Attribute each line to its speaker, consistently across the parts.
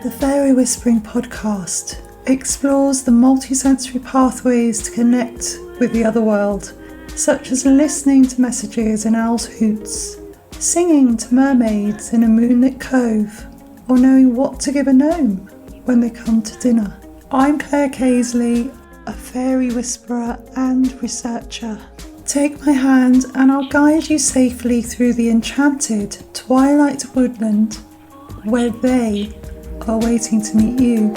Speaker 1: The Faery Whispering Podcast explores the multisensory pathways to connect with the otherworld, such as listening to messages in owls' hoots, singing to mermaids in a moonlit cove, or knowing what to give a gnome when they come to dinner. I'm Claire Casely, a fairy whisperer and researcher. Take my hand and I'll guide you safely through the enchanted twilight woodland where they are waiting to meet you.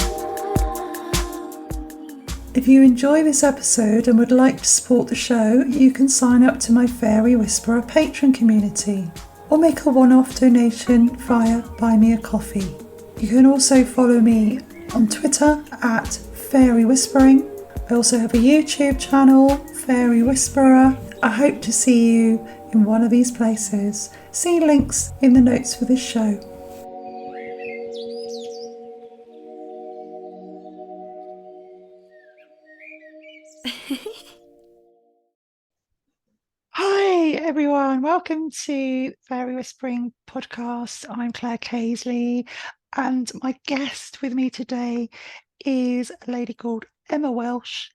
Speaker 1: If you enjoy this episode and would like to support the show, you can sign up to my Faery Whisperer Patreon community or make a one-off donation via Buy Me a Coffee. You can also follow me on Twitter at Faery Whispering. I also have a YouTube channel, Faery Whisperer. I hope to see you in one of these places. See links in the notes for this show. Hi everyone, welcome to Faery Whispering Podcast. I'm Claire Casely and my guest with me today is a lady called Emma Welsh,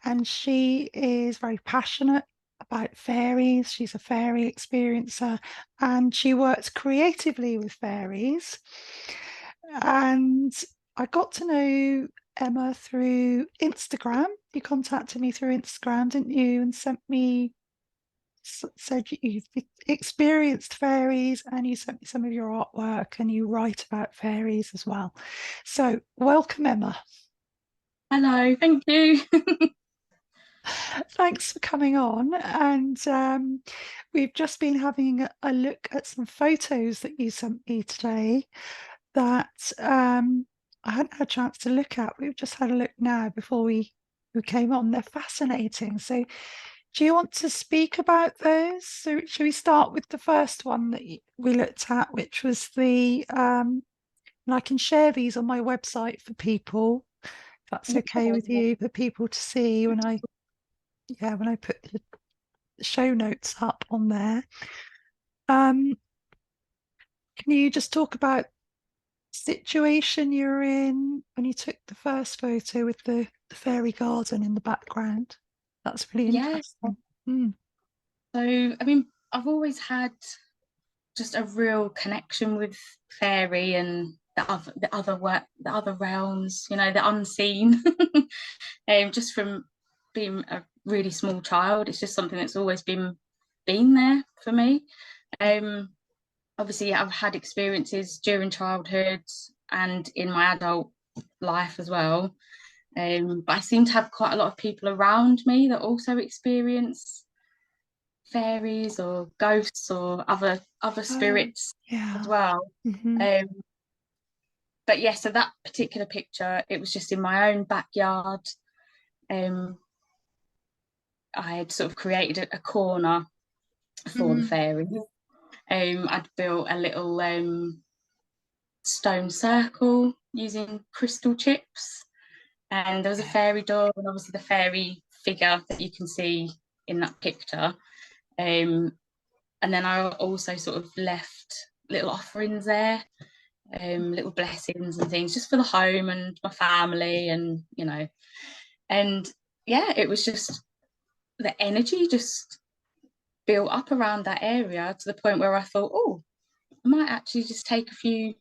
Speaker 1: and she is very passionate about fairies. She's a fairy experiencer and she works creatively with fairies. And I got to know Emma through Instagram. You contacted me through Instagram, didn't you, and said you've experienced fairies and you sent me some of your artwork and you write about fairies as well. So welcome, Emma.
Speaker 2: Hello, thank you.
Speaker 1: Thanks for coming on. And we've just been having a look at some photos that you sent me today that I hadn't had a chance to look at. We've just had a look now before we came on. They're fascinating. So do you want to speak about those? So should we start with the first one that we looked at, which was the, and I can share these on my website for people, if that's okay with you, for people to see when I put the show notes up on there. Can you just talk about the situation you're in when you took the first photo with the fairy garden in the background? That's really interesting.
Speaker 2: So, I mean, I've always had just a real connection with fairy and the other realms, you know, the unseen. Just from being a really small child, it's just something that's always been there for me. Obviously, I've had experiences during childhood and in my adult life as well. But I seem to have quite a lot of people around me that also experience fairies or ghosts or other spirits as well. But yeah, so that particular picture, it was just in my own backyard. I had sort of created a corner for the fairies. I'd built a little stone circle using crystal chips, and there was a fairy door and obviously the fairy figure that you can see in that picture. And then I also sort of left little offerings there, little blessings and things just for the home and my family, and you know, and yeah, it was just the energy just built up around that area to the point where I thought, oh, I might actually just take a few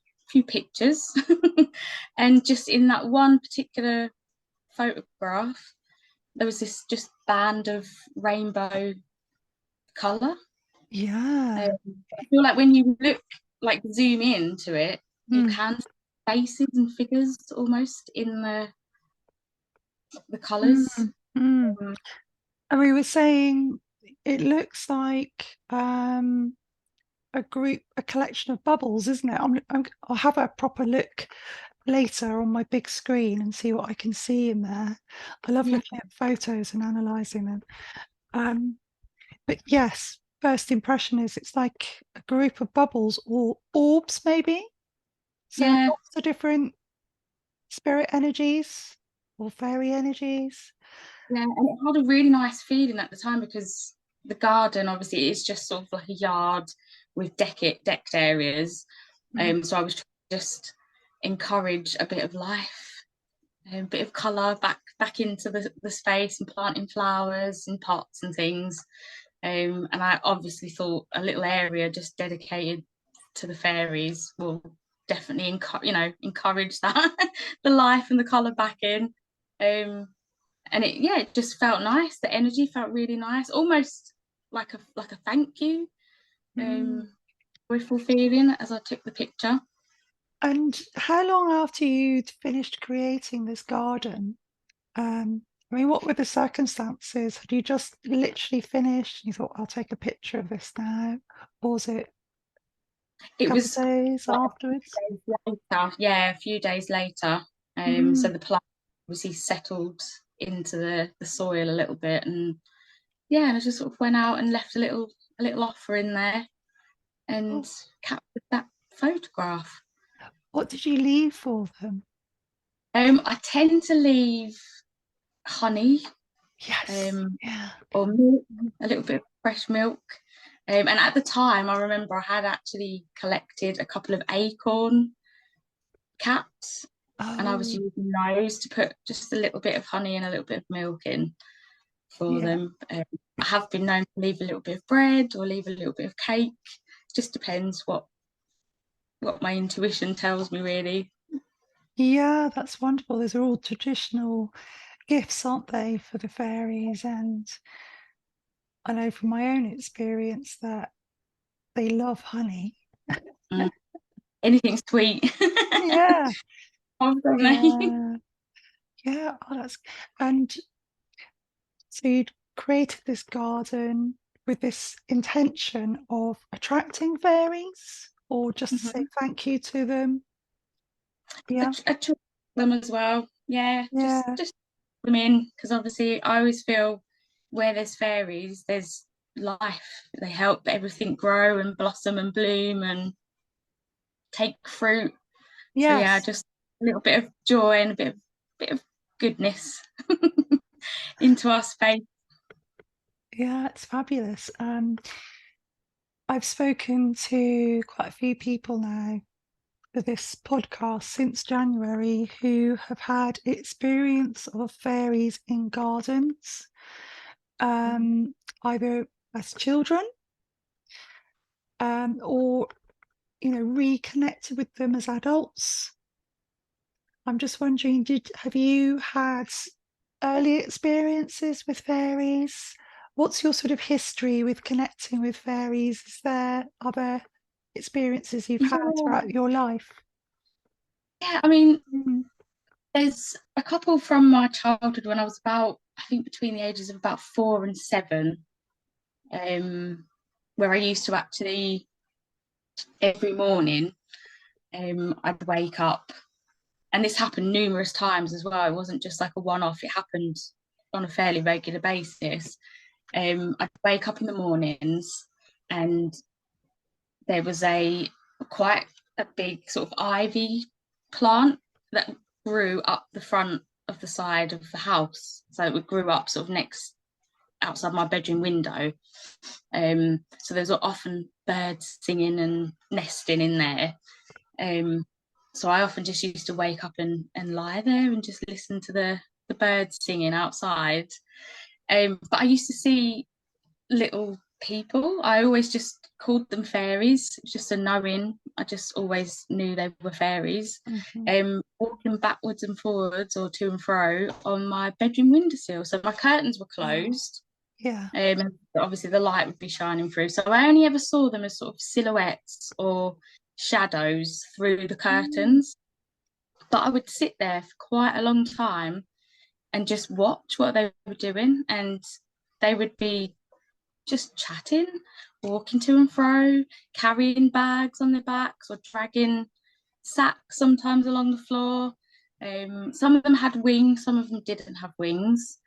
Speaker 2: pictures. And just in that one particular photograph, there was this just band of rainbow colour.
Speaker 1: I
Speaker 2: feel like when you look, like zoom into it, you can see faces and figures almost in the colours.
Speaker 1: And we were saying it looks like a collection of bubbles, isn't it? I'll have a proper look later on my big screen and see what I can see in there. I love looking at photos and analysing them. But yes, first impression is it's like a group of bubbles or orbs, maybe. So lots of different spirit energies or fairy energies.
Speaker 2: Yeah, and it had a really nice feeling at the time because the garden obviously is just sort of like a yard with decked areas. So I was just encourage a bit of life, a bit of colour back into the space, and planting flowers in pots and things. And I obviously thought a little area just dedicated to the fairies will definitely encourage that the life and the colour back in. And it just felt nice. The energy felt really nice, almost like a thank you, joyful feeling as I took the picture.
Speaker 1: And how long after you'd finished creating this garden? I mean, what were the circumstances? Had you just literally finished and you thought, I'll take a picture of this now? Or was it a
Speaker 2: It
Speaker 1: couple of
Speaker 2: was
Speaker 1: days
Speaker 2: like
Speaker 1: afterwards?
Speaker 2: a few days later. Yeah, a few days later. So
Speaker 1: Mm.
Speaker 2: the plant obviously settled into the soil a little bit, and yeah, and I just sort of went out and left a little offer in there and
Speaker 1: Oh,
Speaker 2: captured that photograph.
Speaker 1: what did you leave for them?
Speaker 2: I tend to leave honey,
Speaker 1: Yes.
Speaker 2: um,
Speaker 1: Yeah.
Speaker 2: or milk, a little bit of fresh milk. And at the time, I remember I had actually collected a couple of acorn caps, and I was
Speaker 1: Oh,
Speaker 2: using those to put just a little bit of honey and a little bit of milk in for
Speaker 1: yeah.
Speaker 2: them. I have been known to leave a little bit of bread or leave a little bit of cake. Just depends what my intuition tells me, really.
Speaker 1: Yeah, that's wonderful. Those are all traditional gifts, aren't they, for the fairies? And I know from my own experience that they love honey.
Speaker 2: Mm. Anything sweet.
Speaker 1: Yeah,
Speaker 2: From me.
Speaker 1: yeah, yeah. Oh, that's and so you'd created this garden with this intention of attracting fairies, or just to say
Speaker 2: Mhm.
Speaker 1: thank you to them. Yeah,
Speaker 2: I try them as well. Yeah,
Speaker 1: yeah,
Speaker 2: just them in, because obviously I always feel where there's fairies, there's life. They help everything grow and blossom and bloom and take fruit. So yeah,
Speaker 1: yes,
Speaker 2: just a little bit of joy and a bit of goodness into our space.
Speaker 1: yeah. It's fabulous. I've spoken to quite a few people now for this podcast since January who have had experience of fairies in gardens, either as children, or reconnected with them as adults. I'm just wondering, have you had early experiences with fairies? What's your sort of history with connecting with fairies? Is there other experiences you've had
Speaker 2: Yeah,
Speaker 1: throughout your life?
Speaker 2: yeah. I mean,
Speaker 1: Mm.
Speaker 2: there's a couple from my childhood when I was about, I think, between the ages of about 4 and 7, where I used to actually every morning, I'd wake up, and this happened numerous times as well. It wasn't just like a one-off; it happened on a fairly regular basis. I'd wake up in the mornings, and there was quite a big sort of ivy plant that grew up the front of the side of the house. So it grew up sort of next outside my bedroom window. So there's often birds singing and nesting in there. So I often just used to wake up and lie there and just listen to the birds singing outside. But I used to see little people. I always just called them fairies. It was just a knowing. I just always knew they were fairies.
Speaker 1: Mhm.
Speaker 2: Walking backwards and forwards or to and fro on my bedroom windowsill. So my curtains were
Speaker 1: Oh,
Speaker 2: closed.
Speaker 1: yeah.
Speaker 2: And obviously the light would be shining through. So I only ever saw them as sort of silhouettes or shadows through the
Speaker 1: Mm.
Speaker 2: curtains. But I would sit there for quite a long time and just watch what they were doing. And they would be just chatting, walking to and fro, carrying bags on their backs or dragging sacks sometimes along the floor. Some of them had wings, some of them didn't have wings.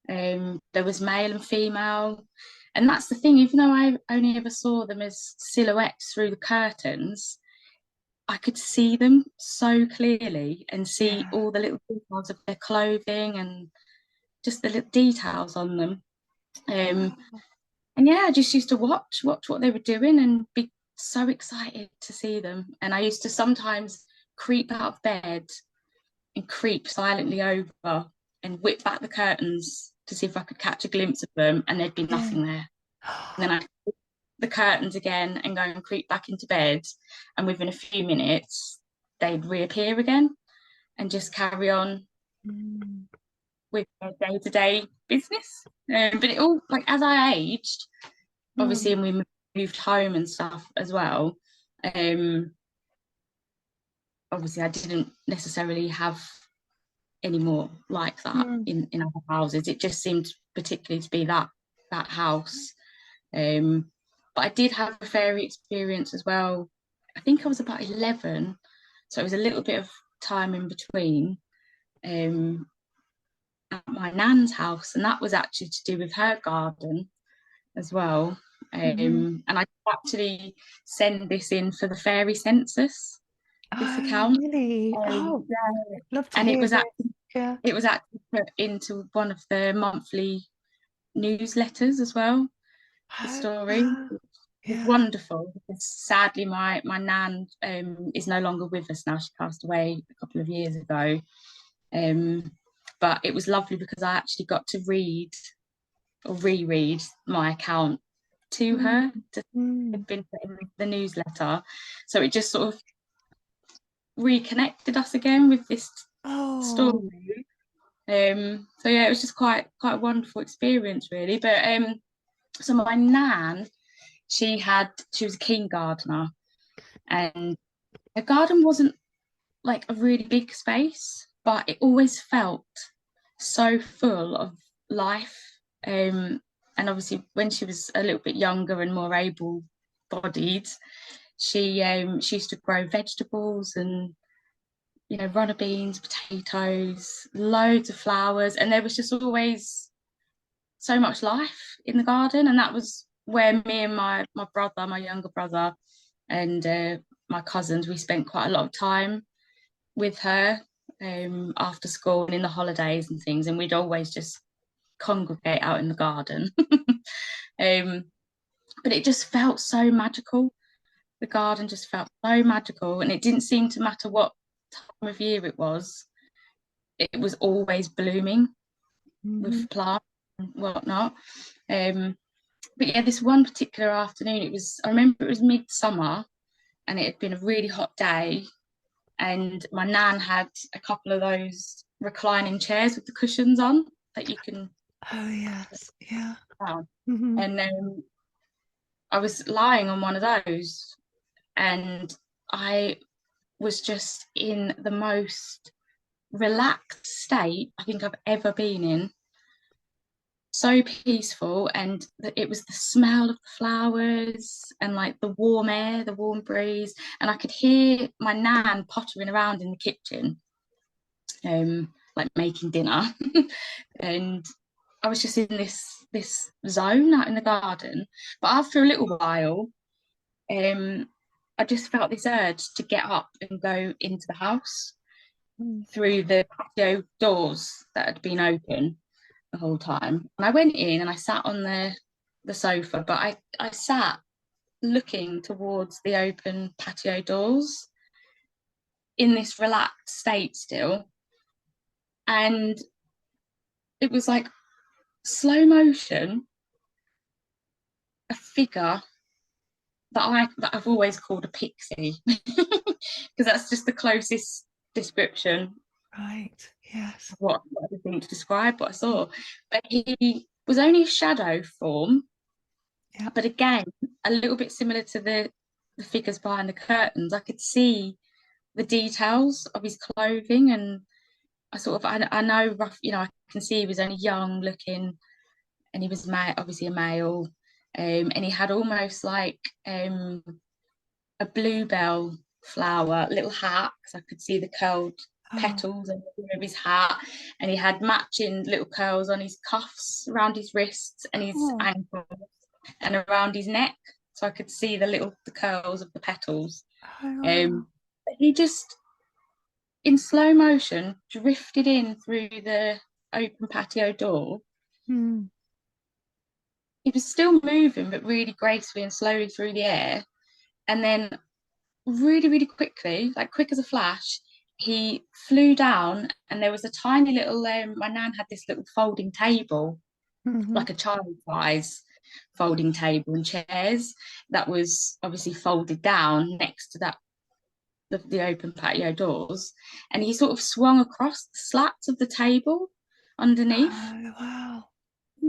Speaker 2: There was male and female. And that's the thing, even though I only ever saw them as silhouettes through the curtains, I could see them so clearly and see
Speaker 1: Yeah.
Speaker 2: all the little details of their clothing and just the little details on them. Um,
Speaker 1: Oh,
Speaker 2: and yeah, I just used to watch what they were doing and be so excited to see them. And I used to sometimes creep out of bed and creep silently over and whip back the curtains to see if I could catch a glimpse of them, and there'd be nothing there. And then I'd pull the curtains again and go and creep back into bed, and within a few minutes they'd reappear again and just carry on with their day-to-day business. But it all, like, as I aged, obviously, and we moved home and stuff as well, obviously I didn't necessarily have any more like that in other houses. It just seemed particularly to be that house. But I did have a fairy experience as well. I think I was about 11, so it was a little bit of time in between, at my nan's house, and that was actually to do with her garden as well. And I actually send this in for the fairy census, this account.
Speaker 1: Really?
Speaker 2: Yeah.
Speaker 1: Love to
Speaker 2: And
Speaker 1: hear
Speaker 2: it was
Speaker 1: this.
Speaker 2: it was actually put into one of the monthly newsletters as well, the story. It was wonderful, because sadly my nan is no longer with us now. She passed away a couple of years ago, but it was lovely because I actually got to read or reread my account to her. It had been put in the newsletter, so it just sort of reconnected us again with this story. So yeah, it was just quite a wonderful experience, really. But so my nan, she was a keen gardener, and her garden wasn't like a really big space, but it always felt so full of life. And obviously when she was a little bit younger and more able-bodied, she used to grow vegetables and, you know, runner beans, potatoes, loads of flowers, and there was just always so much life in the garden. And that was where me and my brother, my younger brother, and my cousins, we spent quite a lot of time with her after school and in the holidays and things, and we'd always just congregate out in the garden. But it just felt so magical. The garden just felt so magical, and it didn't seem to matter what time of year it was always blooming with plants and whatnot. But yeah, this one particular afternoon, I remember it was midsummer, and it had been a really hot day, and my nan had a couple of those reclining chairs with the cushions on that you can down. And I was lying on one of those, and I was just in the most relaxed state I think I've ever been in. So peaceful, and it was the smell of the flowers and like the warm air, the warm breeze, and I could hear my nan pottering around in the kitchen, like making dinner. And I was just in this zone out in the garden. But after a little while, I just felt this urge to get up and go into the house through the patio doors that had been open the whole time. And I went in and I sat on the sofa, but I sat looking towards the open patio doors in this relaxed state still. And it was like slow motion, a figure that I've always called a pixie, because that's just the closest description.
Speaker 1: Right. Yes.
Speaker 2: What I think to describe what I saw. But he was only a shadow form. Yeah. But again, a little bit similar to the figures behind the curtains. I could see the details of his clothing, and I know rough, you know, I can see he was only young looking, and he was obviously a male, and he had almost like a bluebell flower little hat, because I could see the curled petals of his hat, and he had matching little curls on his cuffs, around his wrists and his ankles and around his neck, so I could see the curls of the petals. He just in slow motion drifted in through the open patio door. He was still moving, but really gracefully and slowly through the air, and then really, really quickly, like quick as a flash, he flew down, and there was a tiny little. My nan had this little folding table,
Speaker 1: Hmm.
Speaker 2: like a child size folding table and chairs that was obviously folded down next to that the open patio doors, and he sort of swung across the slats of the table underneath.
Speaker 1: Oh, wow.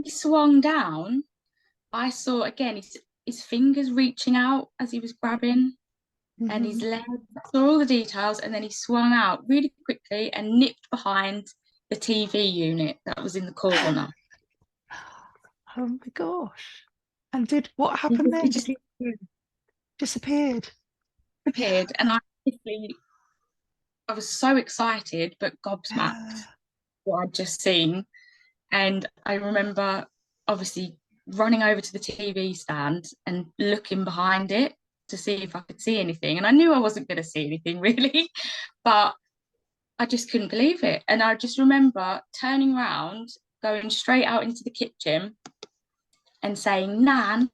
Speaker 2: He swung down. I saw again his fingers reaching out as he was grabbing, and his
Speaker 1: Hmm.
Speaker 2: legs. I saw all the details, and then he swung out really quickly and nipped behind the TV unit that was in the corner.
Speaker 1: Oh my gosh. And what
Speaker 2: He
Speaker 1: happened
Speaker 2: just,
Speaker 1: there?
Speaker 2: he
Speaker 1: Did
Speaker 2: just
Speaker 1: he disappeared?
Speaker 2: appeared, and I was so excited but
Speaker 1: Yeah.
Speaker 2: gobsmacked what I'd just seen. And I remember obviously running over to the TV stand and looking behind it to see if I could see anything. And I knew I wasn't going to see anything really, but I just couldn't believe it. And I just remember turning around, going straight out into the kitchen and saying, Nan,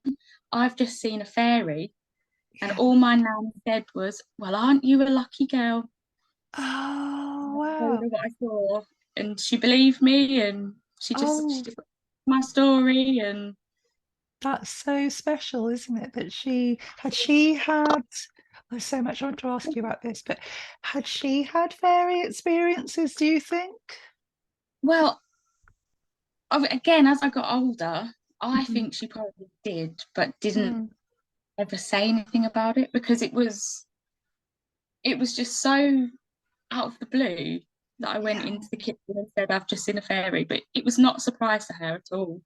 Speaker 2: I've just seen a fairy. And
Speaker 1: Yeah.
Speaker 2: all my nan said was, well, aren't you a lucky girl?
Speaker 1: Oh,
Speaker 2: I told
Speaker 1: wow.
Speaker 2: her what I saw, and she believed me, and she
Speaker 1: Oh,
Speaker 2: just my story. And
Speaker 1: that's so special, isn't it? That she had, there's so much I want to ask you about this, but had she had fairy experiences, do you think?
Speaker 2: well, again, as I got older, I
Speaker 1: Mhm.
Speaker 2: think she probably did, but didn't
Speaker 1: Mm.
Speaker 2: ever say anything about it because it was just so out of the blue that I went
Speaker 1: Yeah,
Speaker 2: into the kitchen and said, I've just seen a fairy. But it was not a surprise to her at all.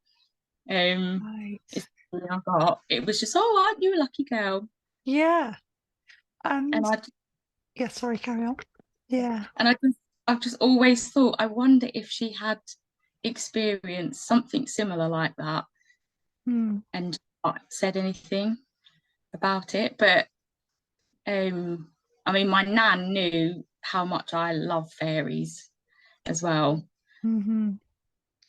Speaker 1: right.
Speaker 2: It's the feeling I got. It was just, oh, aren't you a lucky girl?
Speaker 1: Yeah.
Speaker 2: And
Speaker 1: And
Speaker 2: I
Speaker 1: yeah, sorry, carry on. Yeah.
Speaker 2: and I've just always thought, I wonder if she had experienced something similar like that
Speaker 1: Mm.
Speaker 2: and not said anything about it. But I mean, my nan knew how much I love fairies as well.
Speaker 1: Hmm.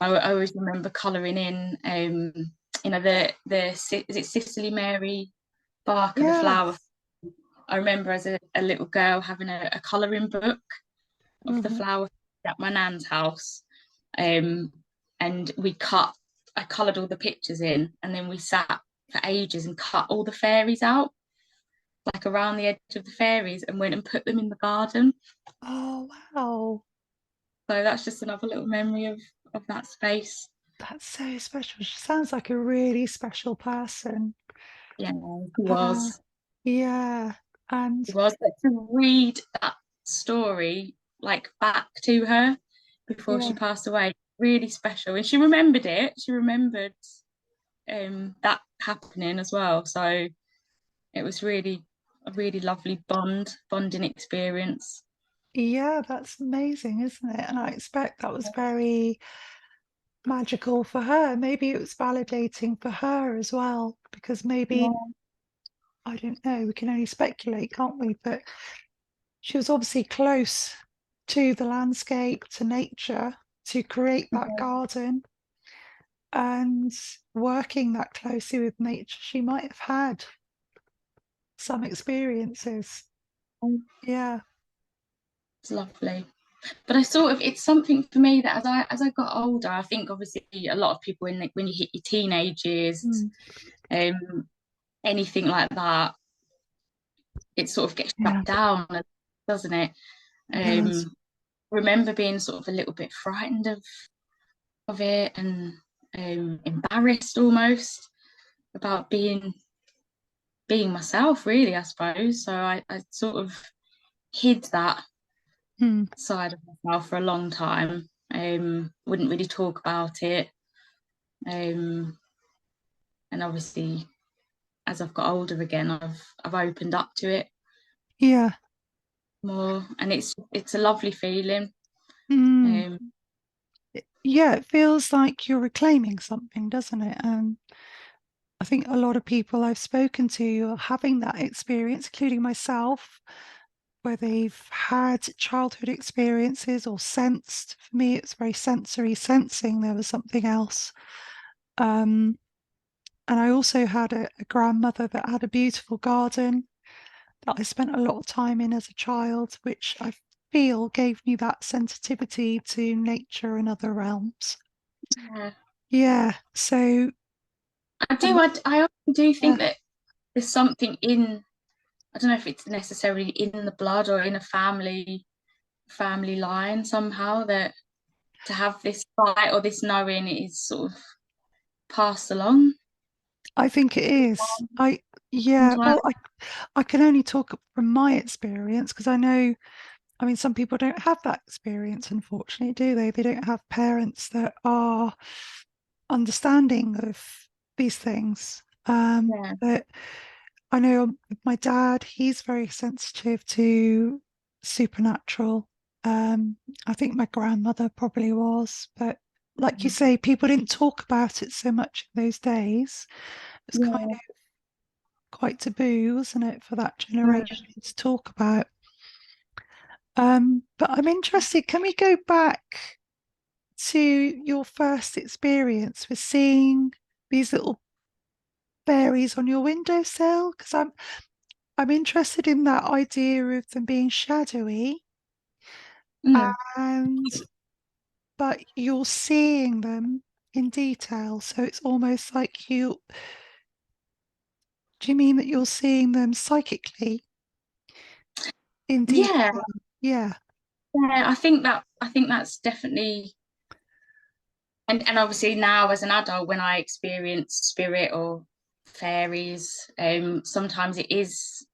Speaker 2: I always remember colouring in, the is it Cicely Mary Barker, the flower.
Speaker 1: Yes.
Speaker 2: I remember as a little girl having a colouring book of the
Speaker 1: Hmm.
Speaker 2: flower at my nan's house, um, and I coloured all the pictures in, and then we sat for ages and cut all the fairies out, like around the edge of the fairies, and went and put them in the garden.
Speaker 1: Oh, wow.
Speaker 2: So that's just another little memory of that space.
Speaker 1: That's so special. She sounds like a really special person.
Speaker 2: Yeah,
Speaker 1: Uh, yeah. And
Speaker 2: he was. But to read that story like back to her before she
Speaker 1: yeah,
Speaker 2: passed away, really special. And she remembered it. She remembered that happening as well. So it was really a really lovely bonding experience.
Speaker 1: yeah, that's amazing, isn't it? And I expect that was very magical for her. Maybe it was validating for her as well, because maybe,
Speaker 2: Yeah,
Speaker 1: I don't know, we can only speculate, can't we? But she was obviously close to the landscape, to nature, to create that garden. And working that closely with nature, she might have had some experiences. Yeah.
Speaker 2: it's lovely. But I sort of it's something for me that as I got older, I think obviously a lot of people when you hit your teenage years,
Speaker 1: Mm.
Speaker 2: um, anything like that, it sort of gets
Speaker 1: Yeah,
Speaker 2: shut down, doesn't it?
Speaker 1: it does.
Speaker 2: Remember being sort of a little bit frightened of it and embarrassed almost about being myself, really, I suppose. So I sort of hid that
Speaker 1: Mm.
Speaker 2: side of myself for a long time. Wouldn't really talk about it. Um, and obviously, as I've got older again, I've opened up to it
Speaker 1: Yeah.
Speaker 2: more, and it's a lovely feeling.
Speaker 1: Mm.
Speaker 2: Um,
Speaker 1: Yeah, it feels like you're reclaiming something, doesn't it? And I think a lot of people I've spoken to are having that experience, including myself, where they've had childhood experiences or sensed. For me, it's very sensory, sensing there was something else. Um, and I also had a grandmother that had a beautiful garden, that I spent a lot of time in as a child, which I feel gave me that sensitivity to nature and other realms.
Speaker 2: Yeah.
Speaker 1: Yeah, so
Speaker 2: I
Speaker 1: um,
Speaker 2: do. I often do
Speaker 1: yeah,
Speaker 2: think that there's something in. I don't know if it's necessarily in the blood or in a family line somehow, that to have this fight or this knowing is sort of passed along
Speaker 1: I think it is. Yeah,
Speaker 2: sometimes.
Speaker 1: well, I can only talk from my experience because I know, I mean, some people don't have that experience, unfortunately, do they? They don't have parents that are understanding of these things.
Speaker 2: Yeah.
Speaker 1: But I know my dad, he's very sensitive to supernatural. I think my grandmother probably was, but like you say, people didn't talk about it so much in those days. It's kind
Speaker 2: Yeah.
Speaker 1: of quite taboo, wasn't it, for that
Speaker 2: Mm.
Speaker 1: generation to talk about. But I'm interested, can we go back to your first experience with seeing these little fairies on your windowsill? Because I'm interested in that idea of them being shadowy
Speaker 2: Mm.
Speaker 1: and but you're seeing them in detail. So it's almost like do you mean that you're seeing them psychically in
Speaker 2: Yeah.
Speaker 1: detail? Yeah,
Speaker 2: Yeah. I think that's definitely, and obviously now as an adult, when I experience spirit or fairies, sometimes it is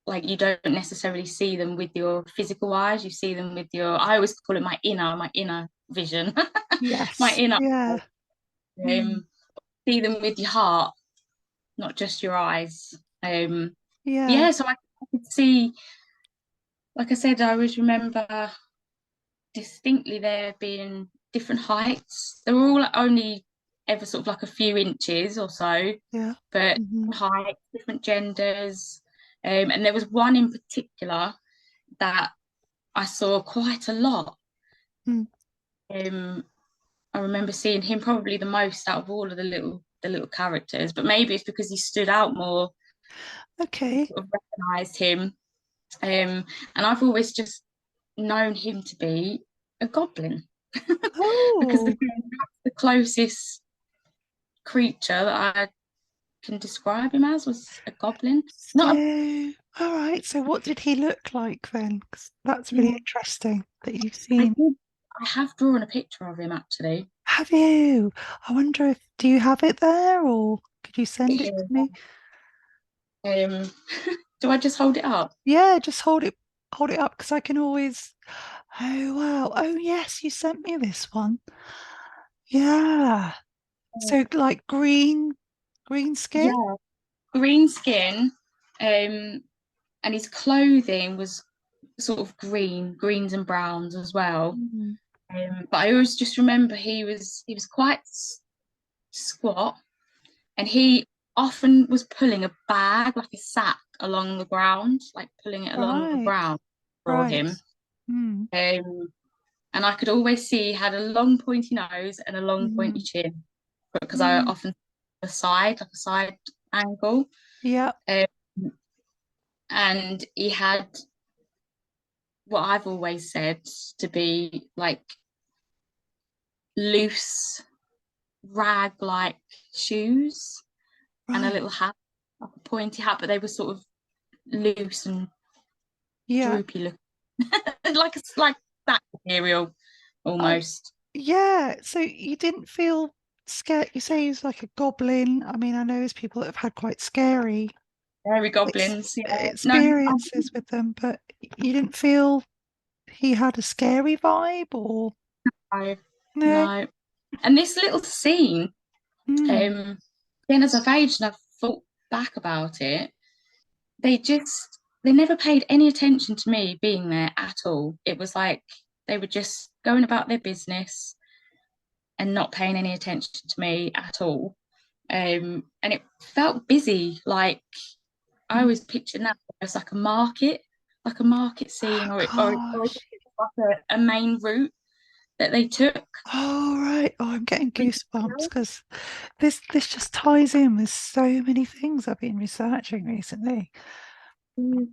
Speaker 2: like you don't necessarily see them with your physical eyes. You see them with your, I always call it my inner vision, my
Speaker 1: yes,
Speaker 2: inner
Speaker 1: yeah,
Speaker 2: eye.
Speaker 1: mm,
Speaker 2: See them with your heart, not just your eyes.
Speaker 1: yeah,
Speaker 2: Yeah, so I could see, like I said, I always remember distinctly there being different heights. They were all only ever sort of like a few inches or so,
Speaker 1: yeah.
Speaker 2: but
Speaker 1: Hmm.
Speaker 2: different heights, different genders. And there was one in particular that I saw quite a lot.
Speaker 1: Mm.
Speaker 2: Um, I remember seeing him probably the most out of all of the little characters, but maybe it's because he stood out more.
Speaker 1: Okay.
Speaker 2: Sort of recognised him, and I've always just known him to be a goblin because
Speaker 1: Oh,
Speaker 2: that's the closest creature that I can describe him as was a goblin. Not a,
Speaker 1: so all right. So what did he look like then? 'Cause that's really
Speaker 2: yeah,
Speaker 1: interesting that you've
Speaker 2: I
Speaker 1: seen.
Speaker 2: did. I have drawn a picture of him actually.
Speaker 1: Have you? I wonder if do you have it there or could you send it to
Speaker 2: Here,
Speaker 1: me?
Speaker 2: do I just hold it up?
Speaker 1: Yeah, just hold it up because I can always. Oh wow. Oh yes, you sent me this one. Yeah. So like green skin?
Speaker 2: Yeah, green skin, and his clothing was sort of greens and browns as well.
Speaker 1: Mm.
Speaker 2: But I always just remember he was quite squat, and he often was pulling a bag like a sack along the ground, like pulling it along the
Speaker 1: Right,
Speaker 2: ground for
Speaker 1: right.
Speaker 2: him.
Speaker 1: Mm.
Speaker 2: Um, and I could always see he had a long pointy nose and a long pointy
Speaker 1: Mm.
Speaker 2: chin because I
Speaker 1: Mm.
Speaker 2: often like a side angle.
Speaker 1: Yeah,
Speaker 2: Um, and he had what I've always said to be like loose rag like shoes and a
Speaker 1: right.
Speaker 2: little hat, like a pointy hat, but they were sort of loose and
Speaker 1: Yeah.
Speaker 2: droopy looking, like that material
Speaker 1: I
Speaker 2: almost.
Speaker 1: yeah, so you didn't feel scared. You say he's like a goblin. I mean, I know there's people that have had quite scary
Speaker 2: Fairy
Speaker 1: ex
Speaker 2: goblins, yeah. No,
Speaker 1: experiences with them, but you didn't feel he had a scary vibe or
Speaker 2: no,
Speaker 1: no?
Speaker 2: no. And this little scene,
Speaker 1: Mm.
Speaker 2: um, then as I've aged and I've thought back about it, they never paid any attention to me being there at all. It was like they were just going about their business and not paying any attention to me at all. And it felt busy. Like I
Speaker 1: Mm.
Speaker 2: always picture that as like a market scene,
Speaker 1: Oh
Speaker 2: or
Speaker 1: gosh.
Speaker 2: like a main route that they took.
Speaker 1: Oh right. Oh, I'm getting goosebumps because this just ties in with so many things I've been researching recently.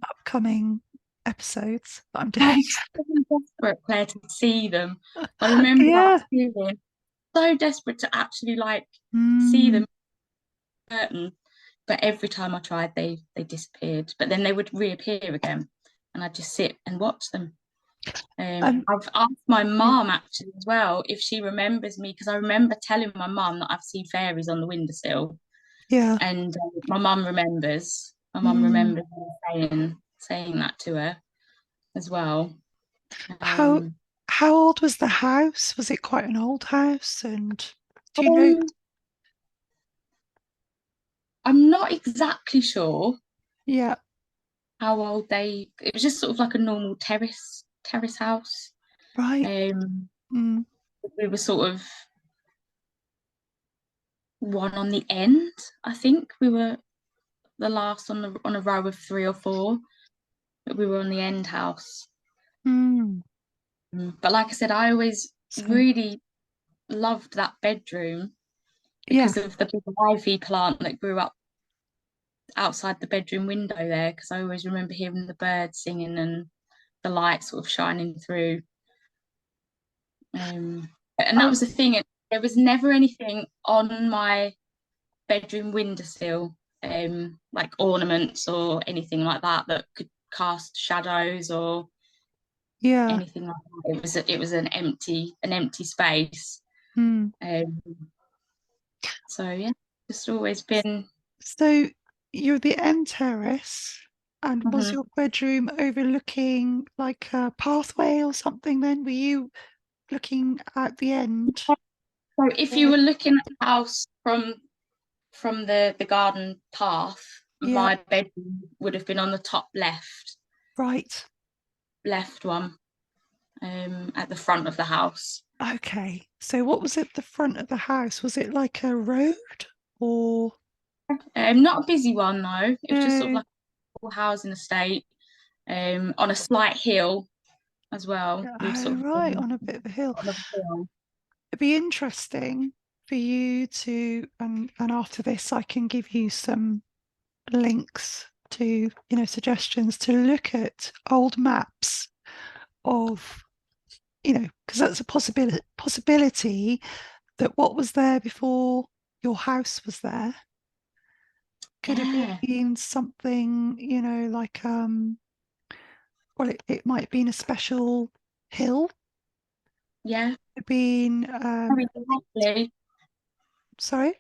Speaker 1: upcoming episodes that I'm
Speaker 2: I
Speaker 1: doing.
Speaker 2: was so desperate, Claire, to see them. I remember that
Speaker 1: Yeah.
Speaker 2: feeling. So desperate to actually like see
Speaker 1: Mm,
Speaker 2: them certain, but every time I tried, they disappeared. But then they would reappear again, and I'd just sit and watch them.
Speaker 1: and
Speaker 2: I've asked my
Speaker 1: yeah,
Speaker 2: mum actually as well if she remembers me, because I remember telling my mum that I've seen fairies on the windowsill,
Speaker 1: yeah.
Speaker 2: and my mum remembers. My mum
Speaker 1: Mm.
Speaker 2: remembers me saying that to her as well.
Speaker 1: How
Speaker 2: Um,
Speaker 1: how old was the house? Was it quite an old house? And do you know?
Speaker 2: um, I'm not exactly sure
Speaker 1: Yeah,
Speaker 2: how old they. It was just sort of like a normal terrace house.
Speaker 1: right.
Speaker 2: Um,
Speaker 1: Mm,
Speaker 2: we were sort of one on the end. I think we were the last on a row of three or four, but we were on the end house.
Speaker 1: mm.
Speaker 2: But like I said, I always
Speaker 1: So
Speaker 2: really loved that bedroom
Speaker 1: yeah,
Speaker 2: because of the big ivy plant that grew up outside the bedroom window there. Because I always remember hearing the birds singing and the light sort of shining through. And that
Speaker 1: oh
Speaker 2: was the thing. There was never anything on my bedroom windowsill, like ornaments or anything like that that could cast shadows or
Speaker 1: yeah.
Speaker 2: anything like that. It was an empty space.
Speaker 1: Mm.
Speaker 2: Um, so yeah, just always been.
Speaker 1: So you're the end terrace, and was
Speaker 2: Mhm.
Speaker 1: your bedroom overlooking like a pathway or something? Then were you looking at the end?
Speaker 2: So if you
Speaker 1: Or
Speaker 2: were looking at the house from the garden path,
Speaker 1: yeah,
Speaker 2: my bedroom would have been on the top
Speaker 1: right.
Speaker 2: left one, at the front of the house.
Speaker 1: Okay. So what was at the front of the house? Was it like a road or
Speaker 2: Not a busy one though. It was just sort of
Speaker 1: no?
Speaker 2: like a housing estate, on a slight hill as well. We've
Speaker 1: Oh,
Speaker 2: sort of
Speaker 1: right,
Speaker 2: been
Speaker 1: on a bit of a hill.
Speaker 2: on a hill.
Speaker 1: It'd be interesting for you to, and after this, I can give you some links to, suggestions to look at old maps of, because that's a possibility that what was there before your house was there could have
Speaker 2: Yeah,
Speaker 1: been something, like well, it might have been a special hill,
Speaker 2: yeah,
Speaker 1: it been
Speaker 2: very likely.
Speaker 1: sorry,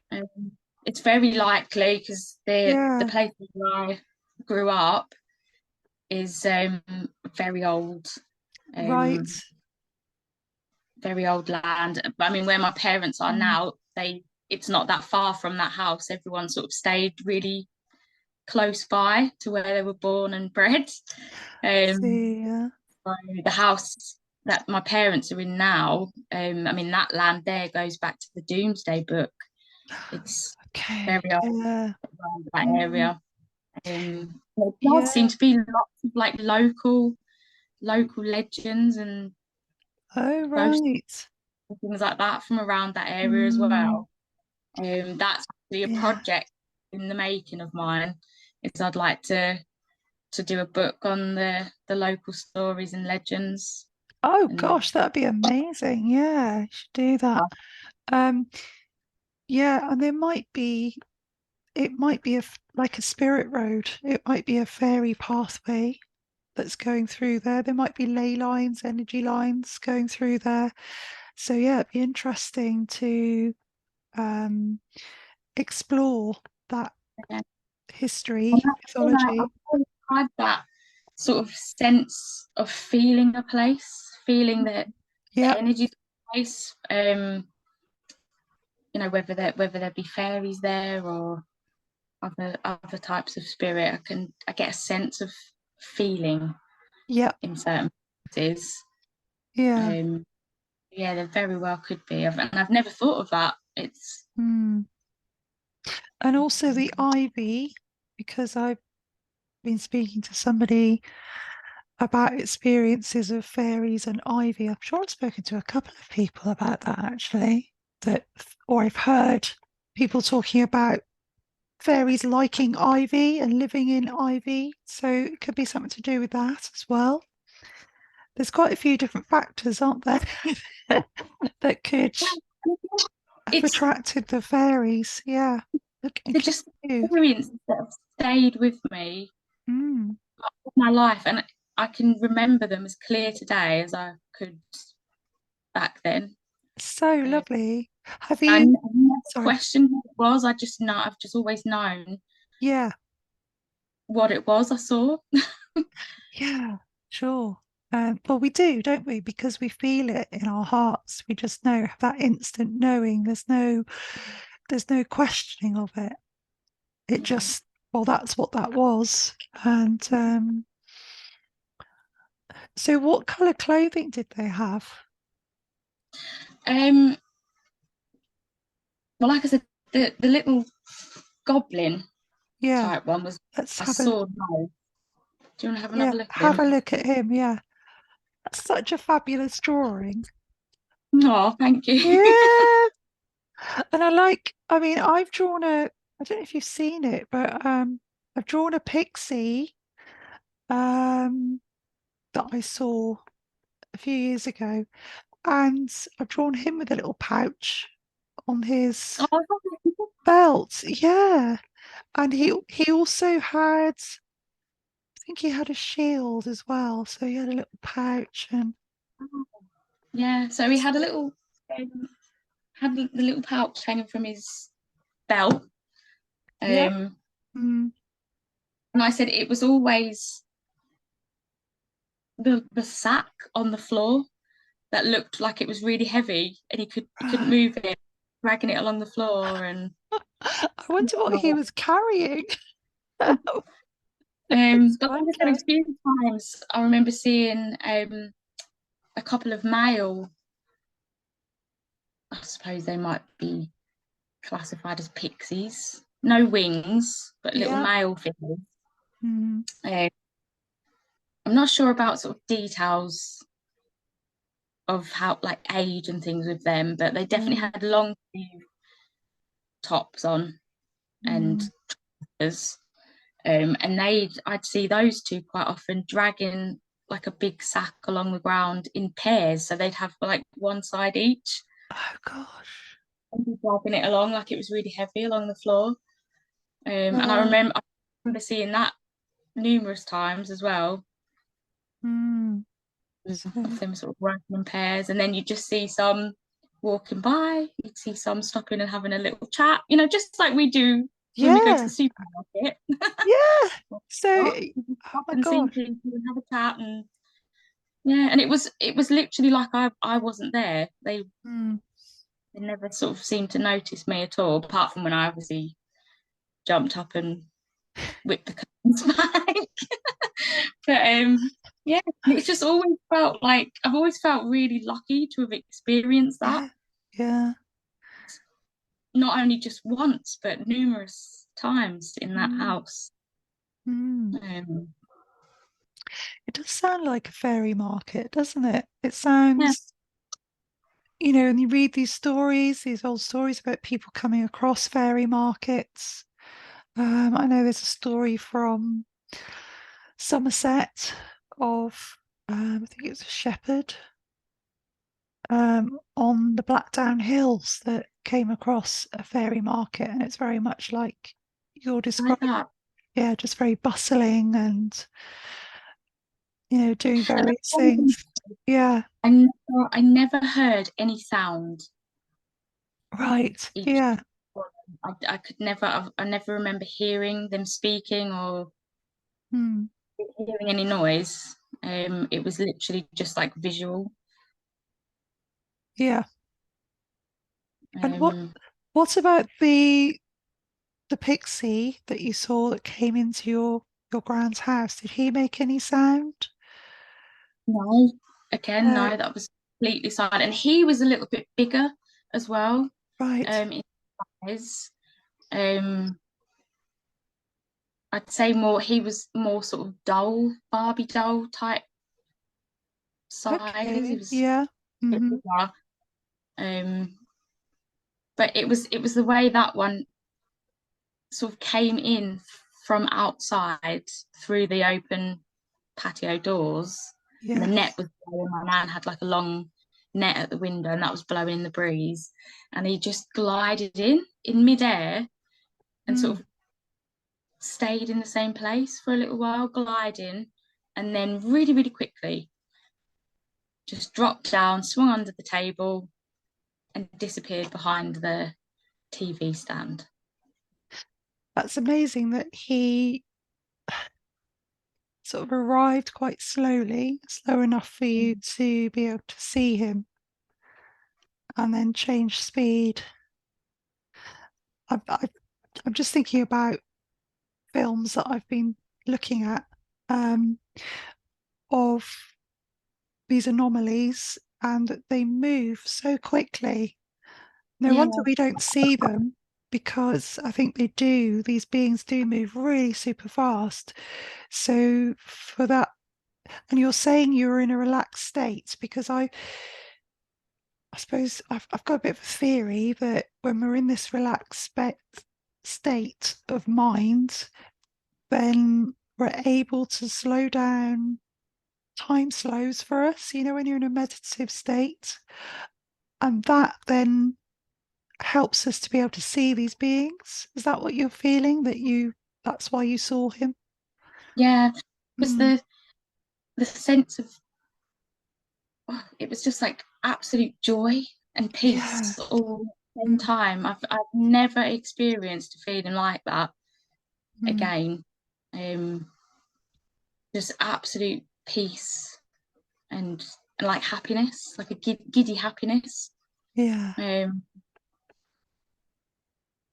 Speaker 2: It's very likely because the
Speaker 1: yeah,
Speaker 2: place where I grew up is very old,
Speaker 1: right,
Speaker 2: um, very old land. I mean, where my parents are
Speaker 1: mm,
Speaker 2: now, it's not that far from that house. Everyone sort of stayed really close by to where they were born and bred. Um,
Speaker 1: see,
Speaker 2: so the house that my parents are in now, I mean, that land there goes back to the Doomsday Book. It's very
Speaker 1: okay,
Speaker 2: old
Speaker 1: yeah,
Speaker 2: around that
Speaker 1: mm,
Speaker 2: area. There does
Speaker 1: yeah,
Speaker 2: seem to be lots of like local legends and
Speaker 1: oh,
Speaker 2: ghosts
Speaker 1: right,
Speaker 2: and things like that from around that area as
Speaker 1: mm,
Speaker 2: well. That's actually a
Speaker 1: yeah.
Speaker 2: project in the making of mine. Is I'd like to do a book on the local stories and legends.
Speaker 1: Oh
Speaker 2: And
Speaker 1: gosh, that'd be amazing. Yeah, you should do that. Um, yeah, and it might be like a spirit road. It might be a fairy pathway that's going through there. There might be ley lines, energy lines going through there. So yeah, it'd be interesting to um explore that
Speaker 2: yeah, and
Speaker 1: history,
Speaker 2: that's when I've
Speaker 1: mythology.
Speaker 2: always had that sort of sense of feeling a place, feeling that the
Speaker 1: Yeah,
Speaker 2: energy of the place. Whether there be fairies there or other types of spirit, I get a sense of feeling
Speaker 1: yeah,
Speaker 2: in certain places.
Speaker 1: yeah.
Speaker 2: Um, yeah, there very well could be. And I've never thought of that. It's
Speaker 1: Mm. And also the ivy, because I've been speaking to somebody about experiences of fairies and ivy. I'm sure I've spoken to a couple of people about that actually. That, or I've heard people talking about fairies liking ivy and living in ivy. So it could be something to do with that as well. There's quite a few different factors, aren't there, that could have
Speaker 2: It's
Speaker 1: attracted the fairies. Yeah. Look,
Speaker 2: they're just
Speaker 1: you.
Speaker 2: experiences that have stayed with me
Speaker 1: Mm,
Speaker 2: all my life, and I can remember them as clear today as I could back then.
Speaker 1: so
Speaker 2: Um,
Speaker 1: lovely. Have
Speaker 2: I
Speaker 1: you?
Speaker 2: never
Speaker 1: Sorry.
Speaker 2: questioned what it was. I just know I've just always known
Speaker 1: Yeah.
Speaker 2: what it was I saw.
Speaker 1: Yeah. Sure. Well, we do, don't we? Because we feel it in our hearts. We just know that instant knowing. There's no questioning of it. It just, well, that's what that was. And so, what color clothing did they have?
Speaker 2: Um, well, like I said, the little goblin
Speaker 1: Yeah.
Speaker 2: type one was
Speaker 1: Let's
Speaker 2: I
Speaker 1: have a
Speaker 2: saw. No, do you want to have
Speaker 1: yeah.
Speaker 2: another look at
Speaker 1: Have
Speaker 2: him?
Speaker 1: a look at him. Yeah. That's such a fabulous drawing.
Speaker 2: Oh, thank you.
Speaker 1: Yeah. And I mean, I've drawn I don't know if you've seen it, but I've drawn a pixie um that I saw a few years ago, and I've drawn him with a little pouch on his
Speaker 2: Oh,
Speaker 1: belt. Yeah. And he also had, I think he had a shield as well. So he had a little pouch and
Speaker 2: yeah. So he had a little um, had the little pouch hanging from his belt.
Speaker 1: yeah.
Speaker 2: Um,
Speaker 1: Mm.
Speaker 2: and I said it was always the sack on the floor that looked like it was really heavy, and he couldn't
Speaker 1: Right.
Speaker 2: move it, dragging it along the floor, and
Speaker 1: I wonder what he was carrying. I just
Speaker 2: but like I said,
Speaker 1: wonder.
Speaker 2: a few times I remember seeing a couple of male. I suppose they might be classified as pixies. No wings, but little
Speaker 1: Yeah.
Speaker 2: male figures.
Speaker 1: Mm.
Speaker 2: Um, I'm not sure about sort of details of how like age and things with them, but they definitely
Speaker 1: Mm.
Speaker 2: had long sleeve tops on and
Speaker 1: Mm.
Speaker 2: trousers. And I'd see those two quite often dragging like a big sack along the ground in pairs. So they'd have like one side each
Speaker 1: Oh gosh.
Speaker 2: and be dragging it along like it was really heavy along the floor. And
Speaker 1: Yeah.
Speaker 2: I remember seeing that numerous times as well,
Speaker 1: Mm. So
Speaker 2: of them sort of working in pairs. And then you just see some walking by, you'd see some stopping and having a little chat, just like we do when we go to the
Speaker 1: yeah.
Speaker 2: supermarket.
Speaker 1: Yeah. So
Speaker 2: You
Speaker 1: oh
Speaker 2: stop
Speaker 1: my
Speaker 2: and see
Speaker 1: gosh.
Speaker 2: people and have a chat, and yeah, and it was literally like I wasn't there.
Speaker 1: Mm.
Speaker 2: They never sort of seemed to notice me at all, apart from when I obviously jumped up and whipped the curtains back. But yeah, it's just always felt like I've always felt really lucky to have experienced that,
Speaker 1: Yeah. Yeah.
Speaker 2: not only just once but numerous times in that
Speaker 1: Mm.
Speaker 2: house.
Speaker 1: Mm.
Speaker 2: Um,
Speaker 1: It does sound like a fairy market, doesn't it? It
Speaker 2: yeah,
Speaker 1: sounds, and you read these stories, these old stories about people coming across fairy markets. I know there's a story from Somerset of, I think it was a shepherd on the Blackdown Hills that came across a fairy market, and it's very much like you're
Speaker 2: like
Speaker 1: describing.
Speaker 2: that.
Speaker 1: Yeah, just very bustling and doing
Speaker 2: And that's
Speaker 1: various
Speaker 2: one thing,
Speaker 1: things. Yeah,
Speaker 2: I never heard any sound
Speaker 1: right.
Speaker 2: each.
Speaker 1: Yeah.
Speaker 2: I could never, I never remember hearing them speaking or
Speaker 1: Hmm.
Speaker 2: hearing any noise. It was literally just like visual.
Speaker 1: Yeah. And what
Speaker 2: Um,
Speaker 1: what about the pixie that you saw that came into your grand's house? Did he make any sound?
Speaker 2: no, again,
Speaker 1: No.
Speaker 2: no, that was completely silent. And he was a little bit bigger as well,
Speaker 1: Right.
Speaker 2: in size. Um, I'd say more, he was more sort of doll, Barbie doll type size. He
Speaker 1: Okay.
Speaker 2: was
Speaker 1: Yeah.
Speaker 2: a bit
Speaker 1: Mm-hmm.
Speaker 2: bigger. Um, but it was the way that one sort of came in from outside through the open patio doors, and the net was blowing. My nan had like a long net at the window, and that was blowing in the breeze, and he just glided in midair and sort of stayed in the same place for a little while, gliding, and then really, really quickly just dropped down, swung under the table, and disappeared behind the TV stand.
Speaker 1: That's amazing that he sort of arrived quite slowly, slow enough for you to be able to see him, and then change speed. I'm just thinking about films that I've been looking at of these anomalies, and that they move so quickly. No wonder we don't see them, because I think they do. These beings do move really super fast. So for that, and you're saying you're in a relaxed state, because I suppose I've got a bit of a theory that when we're in this relaxed state of mind, then we're able to slow down. Time slows for us, when you're in a meditative state, and that then helps us to be able to see these beings. Is that what you're feeling? That's why you saw him?
Speaker 2: Yeah, because the sense of it was just like absolute joy and peace all at the same time. I've never experienced a feeling like that again. Just absolute peace and like happiness, like a giddy happiness.
Speaker 1: Yeah.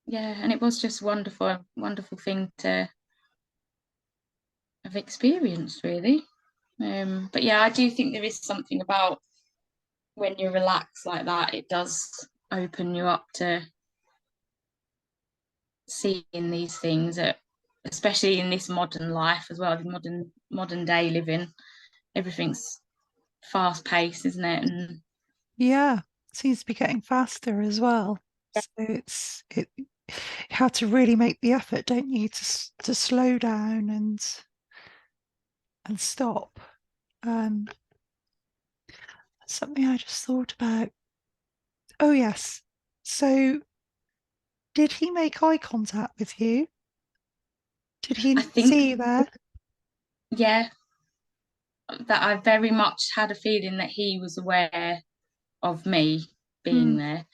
Speaker 2: Yeah, and it was just wonderful thing to have experienced, really. But yeah, I do think there is something about when you're relaxed like that, it does open you up to seeing these things, especially in this modern life as well, the modern day living. Everything's fast paced, isn't it? And
Speaker 1: yeah, it seems to be getting faster as well. So you have to really make the effort, don't you, to slow down and stop. Something I just thought about. Oh yes. So did he make eye contact with you? Did
Speaker 2: I
Speaker 1: he
Speaker 2: think,
Speaker 1: see you there?
Speaker 2: yeah, that I very much had a feeling that he was aware of me being there.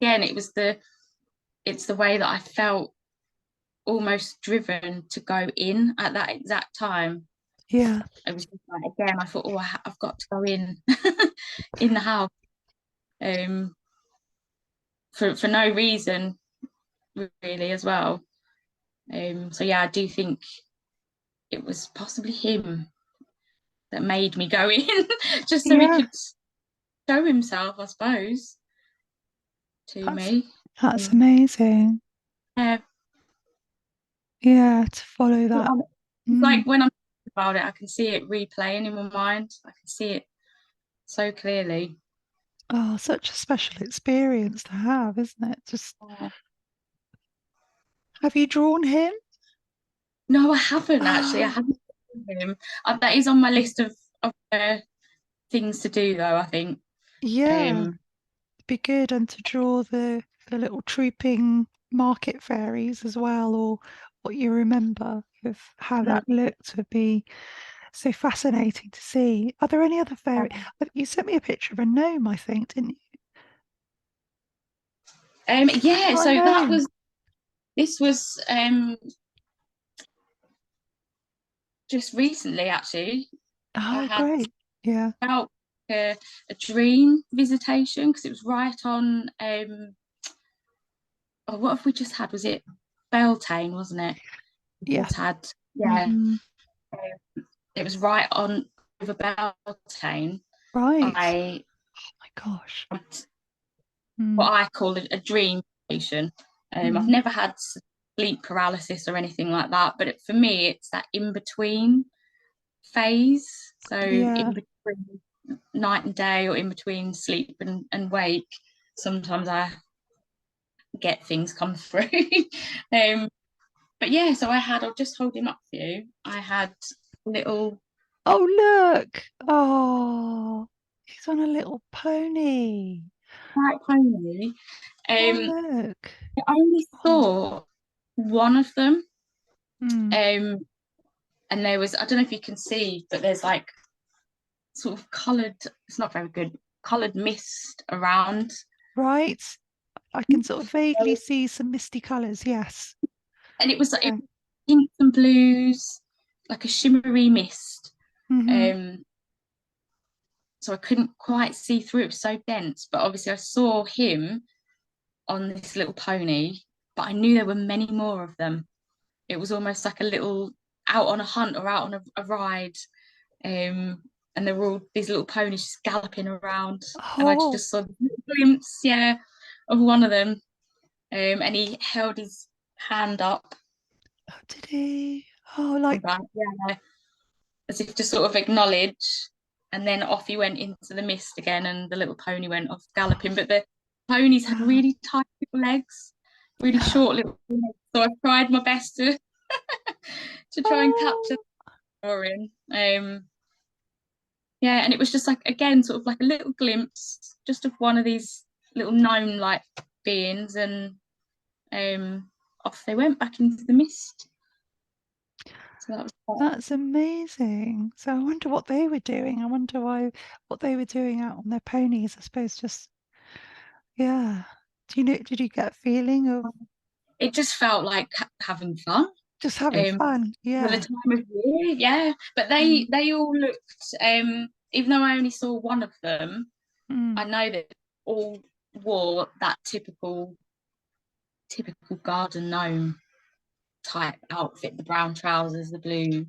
Speaker 2: Again, it's the way that I felt almost driven to go in at that exact time.
Speaker 1: Yeah.
Speaker 2: It was just like, again, I thought, I've got to go in in the house, for no reason really as well. So yeah, I do think it was possibly him that made me go in, just so he
Speaker 1: Yeah.
Speaker 2: could show himself, I suppose, to me.
Speaker 1: That's amazing.
Speaker 2: Yeah.
Speaker 1: Yeah, to follow that.
Speaker 2: It's like when I'm thinking about it, I can see it replaying in my mind. I can see it so clearly.
Speaker 1: Oh, such a special experience to have, isn't it? Just have you drawn him?
Speaker 2: No, I haven't actually. I haven't seen him. That is on my list of things to do, though, I think.
Speaker 1: Yeah, be good, and to draw the little trooping market fairies as well, or what you remember of how that looked, would be so fascinating to see. Are there any other fairy? You sent me a picture of a gnome, I think, didn't you?
Speaker 2: Yeah,
Speaker 1: Oh,
Speaker 2: so
Speaker 1: no.
Speaker 2: this was just recently, actually. I
Speaker 1: Oh,
Speaker 2: had
Speaker 1: great. Yeah.
Speaker 2: felt a dream visitation, because it was right on what have we just had? Was it Beltane, wasn't it? We
Speaker 1: Yeah.
Speaker 2: just had, yeah.
Speaker 1: Mhm.
Speaker 2: It was right on over Beltane.
Speaker 1: Right.
Speaker 2: I
Speaker 1: Oh my gosh.
Speaker 2: had
Speaker 1: Mm.
Speaker 2: what I call a dream visitation. I've
Speaker 1: Mm.
Speaker 2: never had sleep paralysis or anything like that, but for me, it's that in between phase. So
Speaker 1: Yeah.
Speaker 2: in between night and day, or in between sleep and wake, sometimes I get things come through. but yeah, so I'll just hold him up for you. I had little
Speaker 1: Oh, look. Oh, he's on a little pony.
Speaker 2: white pony.
Speaker 1: Oh,
Speaker 2: Um,
Speaker 1: look.
Speaker 2: I only
Speaker 1: Oh.
Speaker 2: saw one of them.
Speaker 1: Mm.
Speaker 2: And there was, I don't know if you can see, but there's like sort of coloured, it's not very good, coloured mist around.
Speaker 1: Right. I can sort of vaguely see some misty colours. Yes.
Speaker 2: And it was like
Speaker 1: Yeah.
Speaker 2: pinks and blues, like a shimmery mist.
Speaker 1: Mm-hmm.
Speaker 2: Um, so I couldn't quite see through, it was so dense. But obviously I saw him on this little pony, but I knew there were many more of them. It was almost like a little out on a hunt or out on a ride. And there were all these little ponies just galloping around, and I
Speaker 1: Oh,
Speaker 2: just saw a glimpse, yeah, of one of them. And he held his hand up,
Speaker 1: did he? Oh, like,
Speaker 2: right, yeah, as if to sort of acknowledge. And then off he went into the mist again, and the little pony went off galloping. But the ponies had
Speaker 1: wow.
Speaker 2: really tight little legs, really short little legs. So I tried my best to to try and capture
Speaker 1: Oh,
Speaker 2: the story. Yeah, and it was just like again, sort of like a little glimpse, just of one of these little gnome-like beings, and off they went back into the mist. So that was quite,
Speaker 1: that's amazing. So I wonder what they were doing. I wonder what they were doing out on their ponies. I suppose just, yeah. Did you get a feeling of
Speaker 2: it just felt like having fun.
Speaker 1: just having
Speaker 2: Um,
Speaker 1: fun?
Speaker 2: for the
Speaker 1: Yeah.
Speaker 2: time of year, yeah. But they
Speaker 1: Mm,
Speaker 2: they all looked, even though I only saw one of them,
Speaker 1: mm.
Speaker 2: I know that all wore that typical garden gnome type outfit, the brown trousers, the blue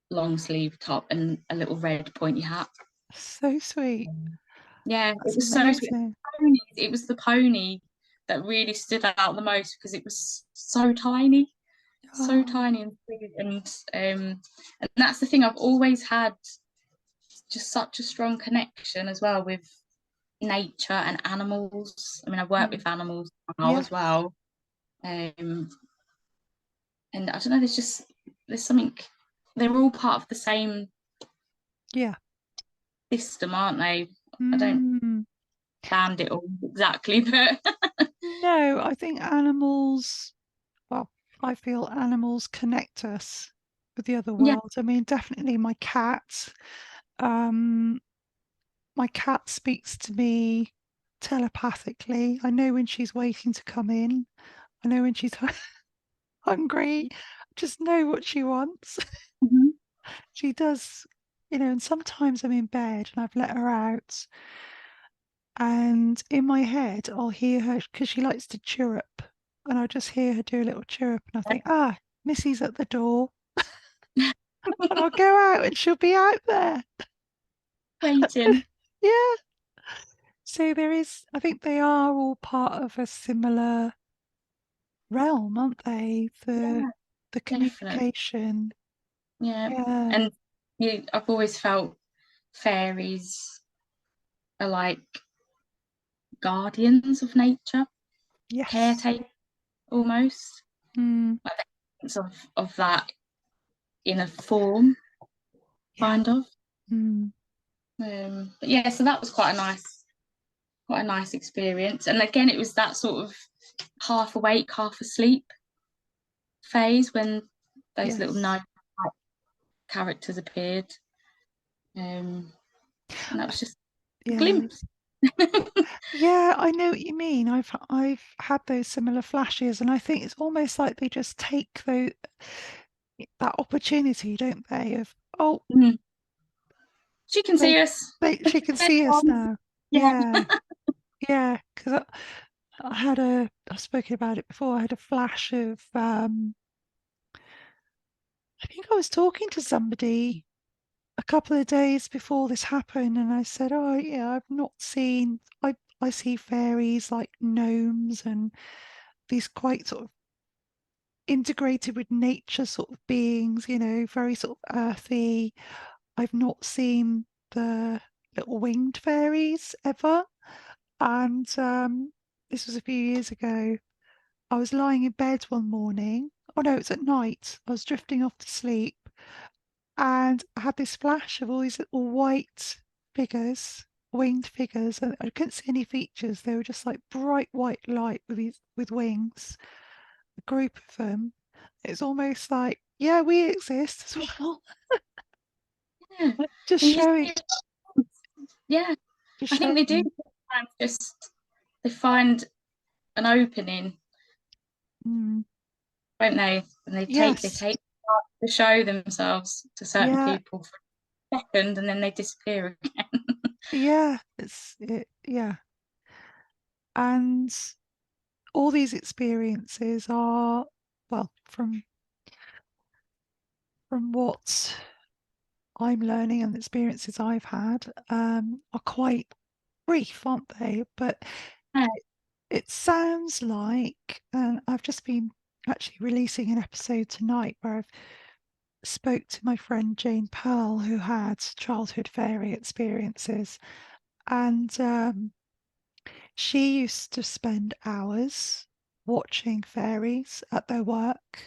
Speaker 2: long sleeve top, and a little red pointy hat.
Speaker 1: So sweet.
Speaker 2: Yeah, it
Speaker 1: That's
Speaker 2: was so sweet.
Speaker 1: amazing.
Speaker 2: It was the pony that really stood out the most because it was so
Speaker 1: Oh,
Speaker 2: tiny and sweet. And that's the thing, I've always had just such a strong connection as well with nature and animals. I mean, I work
Speaker 1: mm.
Speaker 2: with animals now
Speaker 1: Yes.
Speaker 2: as well. And I don't know, there's something, they're all part of the same
Speaker 1: Yeah.
Speaker 2: system, aren't they? I don't
Speaker 1: Mm.
Speaker 2: understand it all exactly, but
Speaker 1: No, I think animals, well, I feel animals connect us with the other
Speaker 2: yeah.
Speaker 1: world. I mean, definitely um, my cat speaks to me telepathically. I know when she's waiting to come in. I know when she's hungry. I just know what she wants.
Speaker 2: Mhm.
Speaker 1: She does, and sometimes I'm in bed and I've let her out, and in my head I'll hear her because she likes to chirrup, and I'll just hear her do a little chirrup, and I think, Missy's at the door, and I'll go out and she'll be out there.
Speaker 2: Waiting.
Speaker 1: Yeah. So I think they are all part of a similar realm, aren't they? The
Speaker 2: Yeah,
Speaker 1: the
Speaker 2: definitely.
Speaker 1: communication.
Speaker 2: Yeah.
Speaker 1: Yeah.
Speaker 2: And I've always felt fairies are like guardians of nature,
Speaker 1: Yes.
Speaker 2: caretaker almost,
Speaker 1: Mm,
Speaker 2: like the essence of that in a form,
Speaker 1: yeah.
Speaker 2: kind of.
Speaker 1: Mm,
Speaker 2: But yeah, so that was quite a nice experience. And again, it was that sort of half awake, half asleep phase when those little
Speaker 1: yes.
Speaker 2: gnome characters appeared. And that
Speaker 1: I-
Speaker 2: was just a
Speaker 1: Yeah.
Speaker 2: glimpse.
Speaker 1: Yeah, I know what you mean. I've had those similar flashes, and I think it's almost like they just take that opportunity, don't they? Of, oh,
Speaker 2: Mhm. She can
Speaker 1: they
Speaker 2: see us.
Speaker 1: she can see us now.
Speaker 2: Yeah.
Speaker 1: Yeah, yeah. Because I've spoken about it before. I had a flash of I think I was talking to somebody a couple of days before this happened, and I said, "Oh, yeah, I've not seen. I see fairies like gnomes and these quite sort of integrated with nature sort of beings, very sort of earthy. I've not seen the little winged fairies ever." And this was a few years ago. I was lying in bed one morning. Oh no, it's at night. I was drifting off to sleep, and I had this flash of all these little white figures, winged figures, and I couldn't see any features. They were just like bright white light with wings. A group of them. It's almost like, yeah, we exist as well.
Speaker 2: Yeah.
Speaker 1: Just
Speaker 2: And you
Speaker 1: showing,
Speaker 2: see, yeah,
Speaker 1: just
Speaker 2: I think they do
Speaker 1: showing.
Speaker 2: sometimes just they find an opening,
Speaker 1: Mm,
Speaker 2: won't they? And they
Speaker 1: yes,
Speaker 2: take to show themselves to certain
Speaker 1: yeah,
Speaker 2: people for a second, and then they disappear again.
Speaker 1: yeah. Yeah, and all these experiences are, well, from what I'm learning and the experiences I've had, are quite brief, aren't they? But
Speaker 2: Yeah.
Speaker 1: it sounds like, and I've just been actually releasing an episode tonight where I've spoke to my friend Jane Pearl, who had childhood fairy experiences, and she used to spend hours watching fairies at their work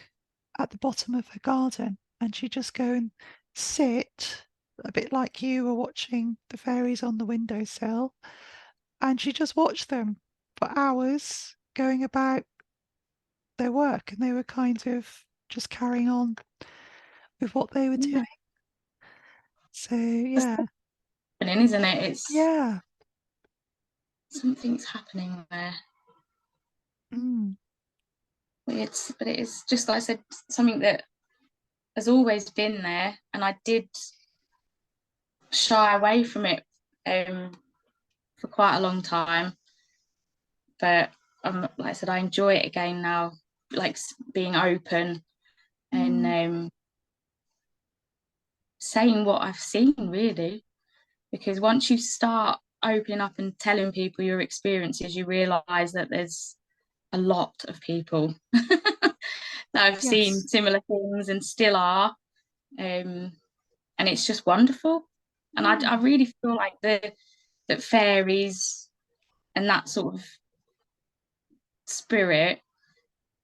Speaker 1: at the bottom of her garden, and she'd just go and sit, a bit like you were watching the fairies on the windowsill, and she just watched them for hours going about their work, and they were kind of just carrying on with what they were
Speaker 2: Yeah.
Speaker 1: doing. So
Speaker 2: That's
Speaker 1: yeah,
Speaker 2: happening, isn't it? It's
Speaker 1: yeah,
Speaker 2: something's happening there.
Speaker 1: mm,
Speaker 2: But it is just like I said, something that has always been there, and I did shy away from it for quite a long time. But like I said, I enjoy it again now, like being open and
Speaker 1: mm,
Speaker 2: saying what I've seen, really. Because once you start opening up and telling people your experiences, you realise that there's a lot of people that have seen
Speaker 1: yes,
Speaker 2: similar things and still are. Um, and it's just wonderful. And I
Speaker 1: mm,
Speaker 2: really feel like that fairies and that sort of spirit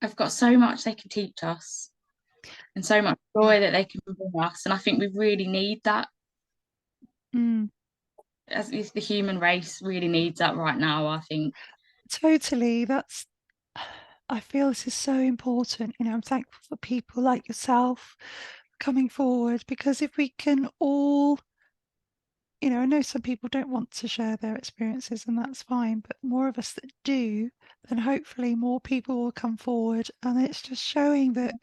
Speaker 2: have got so much they can teach us and so much
Speaker 1: yeah,
Speaker 2: joy that they can bring us. And I think we really need that,
Speaker 1: mm,
Speaker 2: as if the human race really needs that right now, I think.
Speaker 1: totally. I feel this is so important. I'm thankful for people like yourself coming forward, because if we can all, I know some people don't want to share their experiences, and that's fine, but more of us that do, then hopefully more people will come forward. And it's just showing that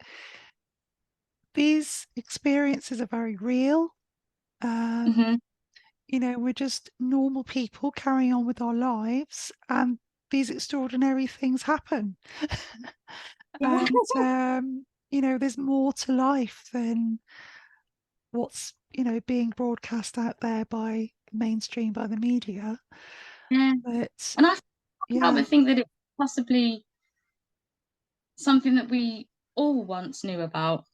Speaker 1: these experiences are very real. Um,
Speaker 2: Mm-hmm.
Speaker 1: we're just normal people carrying on with our lives, and these extraordinary things happen.
Speaker 2: Yeah.
Speaker 1: And there's more to life than what's being broadcast out there by mainstream, by the media.
Speaker 2: Yeah.
Speaker 1: But
Speaker 2: And I can't help
Speaker 1: yeah,
Speaker 2: but think that it's possibly something that we all once knew about.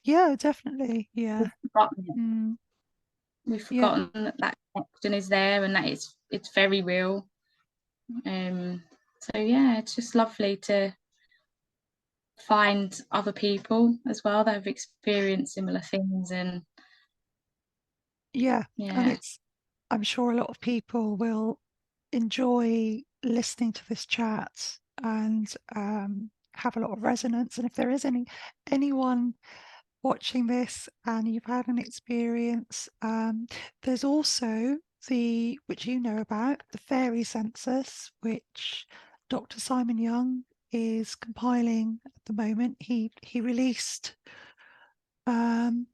Speaker 1: yeah, definitely, yeah,
Speaker 2: We've forgotten it.
Speaker 1: mm,
Speaker 2: We've
Speaker 1: yeah,
Speaker 2: forgotten that that connection is there and that it's very real. So yeah, it's just lovely to find other people as well that have experienced similar things, and
Speaker 1: yeah. And
Speaker 2: yeah,
Speaker 1: I'm sure a lot of people will enjoy listening to this chat, and have a lot of resonance. And if there is anyone watching this and you've had an experience, there's also which you know about, the fairy census, which Dr. Simon Young is compiling at the moment. He released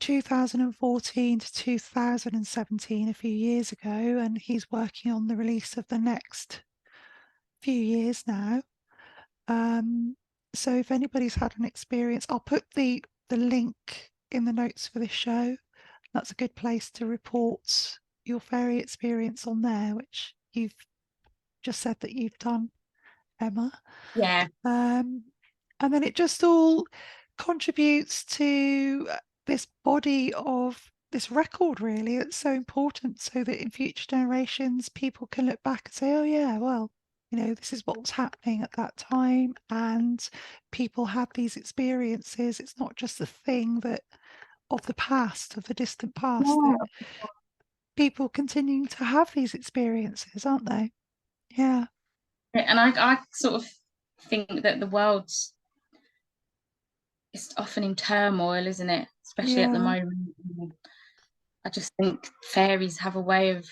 Speaker 1: 2014 to 2017, a few years ago, and he's working on the release of the next few years now. So if anybody's had an experience, I'll put the link in the notes for this show. That's a good place to report your fairy experience on there, which you've just said that you've done, Emma.
Speaker 2: yeah,
Speaker 1: Um, and then it just all contributes to this body of this record, really. It's so important, so that in future generations, people can look back and say, oh, yeah, well, this is what was happening at that time, and people have these experiences. It's not just a thing that of the past, of the distant past, that
Speaker 2: Yeah.
Speaker 1: people continuing to have these experiences, aren't they? Yeah.
Speaker 2: And I sort of think that the world's it's often in turmoil, isn't it? Especially at the
Speaker 1: Yeah,
Speaker 2: moment. I just think fairies have a way of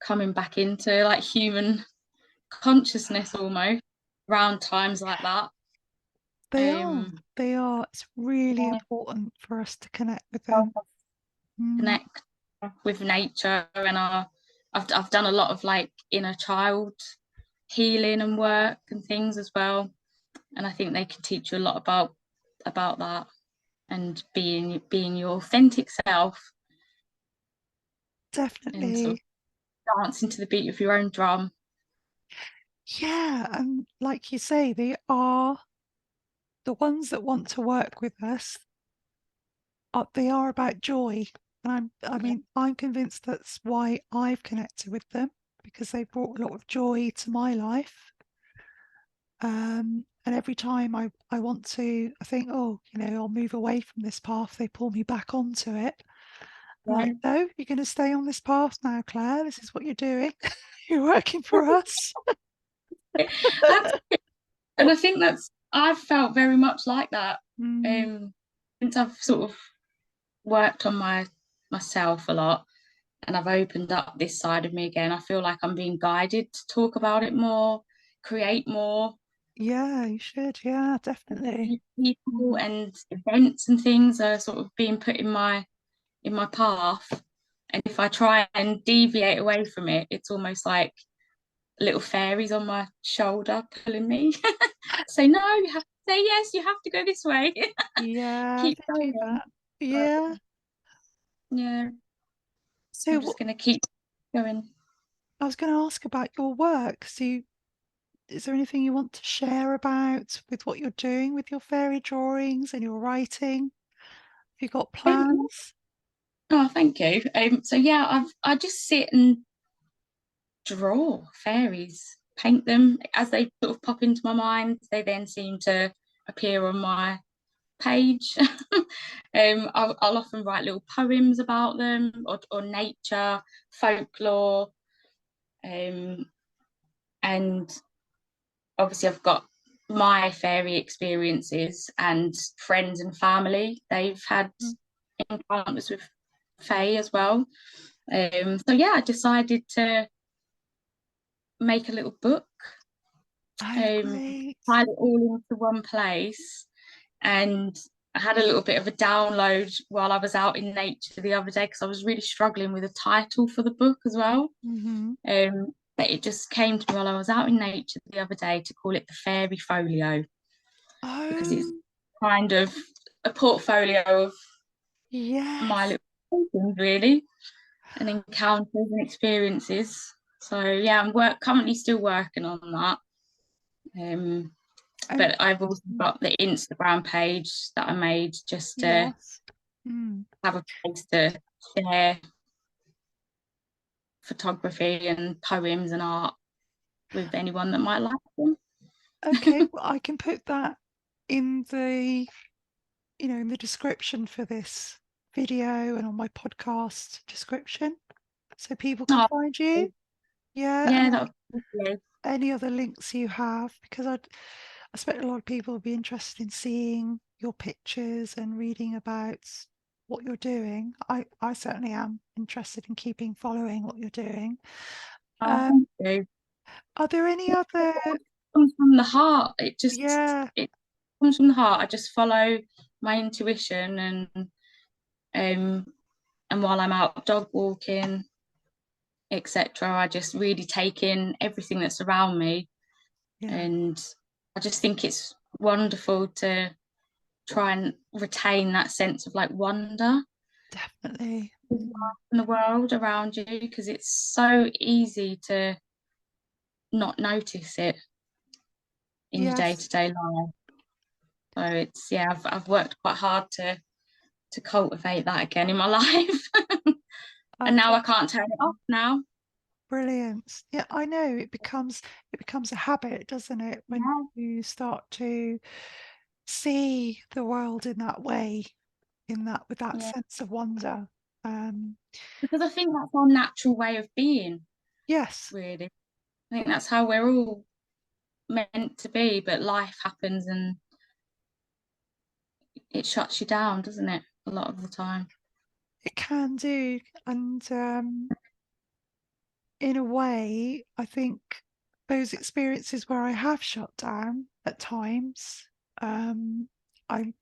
Speaker 2: coming back into like human consciousness almost around times like that.
Speaker 1: they are.
Speaker 2: Um,
Speaker 1: They are. It's really
Speaker 2: yeah,
Speaker 1: important for us to connect with
Speaker 2: help
Speaker 1: them.
Speaker 2: us
Speaker 1: Mm,
Speaker 2: connect with nature, and I've done a lot of like inner child healing and work and things as well. And I think they can teach you a lot about that and being your authentic self and sort of
Speaker 1: definitely.
Speaker 2: dancing to the beat of your own drum.
Speaker 1: Yeah, and like you say, they are the ones that want to work with us. They are about joy, and I
Speaker 2: Yeah,
Speaker 1: mean, I'm convinced that's why I've connected with them, because they brought a lot of joy to my life. And every time I want to, I think, oh, I'll move away from this path. They pull me back onto it. I'm
Speaker 2: yeah.
Speaker 1: like, no, you're going to stay on this path now, Claire. This is what you're doing. You're working for us.
Speaker 2: That's, and I think I've felt very much like that
Speaker 1: Mm,
Speaker 2: um, since I've sort of worked on myself a lot and I've opened up this side of me again. I feel like I'm being guided to talk about it more, create more.
Speaker 1: yeah, you should. Yeah, definitely.
Speaker 2: People
Speaker 1: Mm,
Speaker 2: and events and things are sort of being put in my path. And if I try and deviate away from it, it's almost like little fairies on my shoulder pulling me. Say no, you have to say yes, you have to go this way.
Speaker 1: yeah,
Speaker 2: Keep
Speaker 1: they do
Speaker 2: going.
Speaker 1: that. Yeah.
Speaker 2: Yeah,
Speaker 1: So
Speaker 2: I'm just gonna keep going.
Speaker 1: I was going to ask about your work. So is there anything you want to share about with what you're doing with your fairy drawings and your writing? Have you got
Speaker 2: Um,
Speaker 1: plans?
Speaker 2: oh, thank you. So yeah, I just sit and draw fairies, paint them as they sort of pop into my mind. They then seem to appear on my page. I'll often write little poems about them or nature, folklore, um, and obviously I've got my fairy experiences and friends and family. They've had
Speaker 1: Mm.
Speaker 2: encounters with Fae as well. So yeah, I decided to make a little book,
Speaker 1: Oh,
Speaker 2: um,
Speaker 1: great.
Speaker 2: file it all into one place. And I had a little bit of a download while I was out in nature the other day because I was really struggling with a title for the book as well.
Speaker 1: Hmm.
Speaker 2: But it just came to me while I was out in nature the other day to call it the Fairy Folio because it's
Speaker 1: Oh,
Speaker 2: kind of a portfolio of my
Speaker 1: yes.
Speaker 2: little paintings, really, and encounters and experiences. So yeah, currently still working on that. Um,
Speaker 1: And
Speaker 2: but I've also got the Instagram page that I made just to
Speaker 1: yes. Mm.
Speaker 2: have a place to share photography and poems and art with anyone that might like them.
Speaker 1: Okay, well, I can put that in the description for this video and on my podcast description so people can
Speaker 2: Oh,
Speaker 1: find you. Yeah, and
Speaker 2: yeah,
Speaker 1: like
Speaker 2: that would be lovely.
Speaker 1: any other links you have, because I expect a lot of people would be interested in seeing your pictures and reading about what you're doing. I certainly am interested in keeping following what you're doing.
Speaker 2: Oh,
Speaker 1: Um,
Speaker 2: thank you.
Speaker 1: are there any other?
Speaker 2: It comes from the heart.
Speaker 1: Yeah,
Speaker 2: It comes from the heart. I just follow my intuition um and while I'm out dog walking, etc., I just really take in everything that's around me.
Speaker 1: yeah,
Speaker 2: And I just think it's wonderful to try and retain that sense of like wonder
Speaker 1: definitely. Mm,
Speaker 2: in the world around you because it's so easy to not notice it in your
Speaker 1: yes,
Speaker 2: day-to-day life. So it's yeah, I've worked quite hard to cultivate that again in my life.
Speaker 1: I
Speaker 2: And now
Speaker 1: d-
Speaker 2: I can't turn it off now.
Speaker 1: Brilliant. Yeah, I know it becomes a habit, doesn't it, when
Speaker 2: Yeah.
Speaker 1: you start to see the world in that way, with that
Speaker 2: Yeah.
Speaker 1: sense of wonder. Um,
Speaker 2: Because I think that's our natural way of being,
Speaker 1: yes,
Speaker 2: really. I think that's how we're all meant to be, but life happens and it shuts you down, doesn't it? A lot of the time.
Speaker 1: it can do, and in a way, I think those experiences where I have shut down at times, um, I'm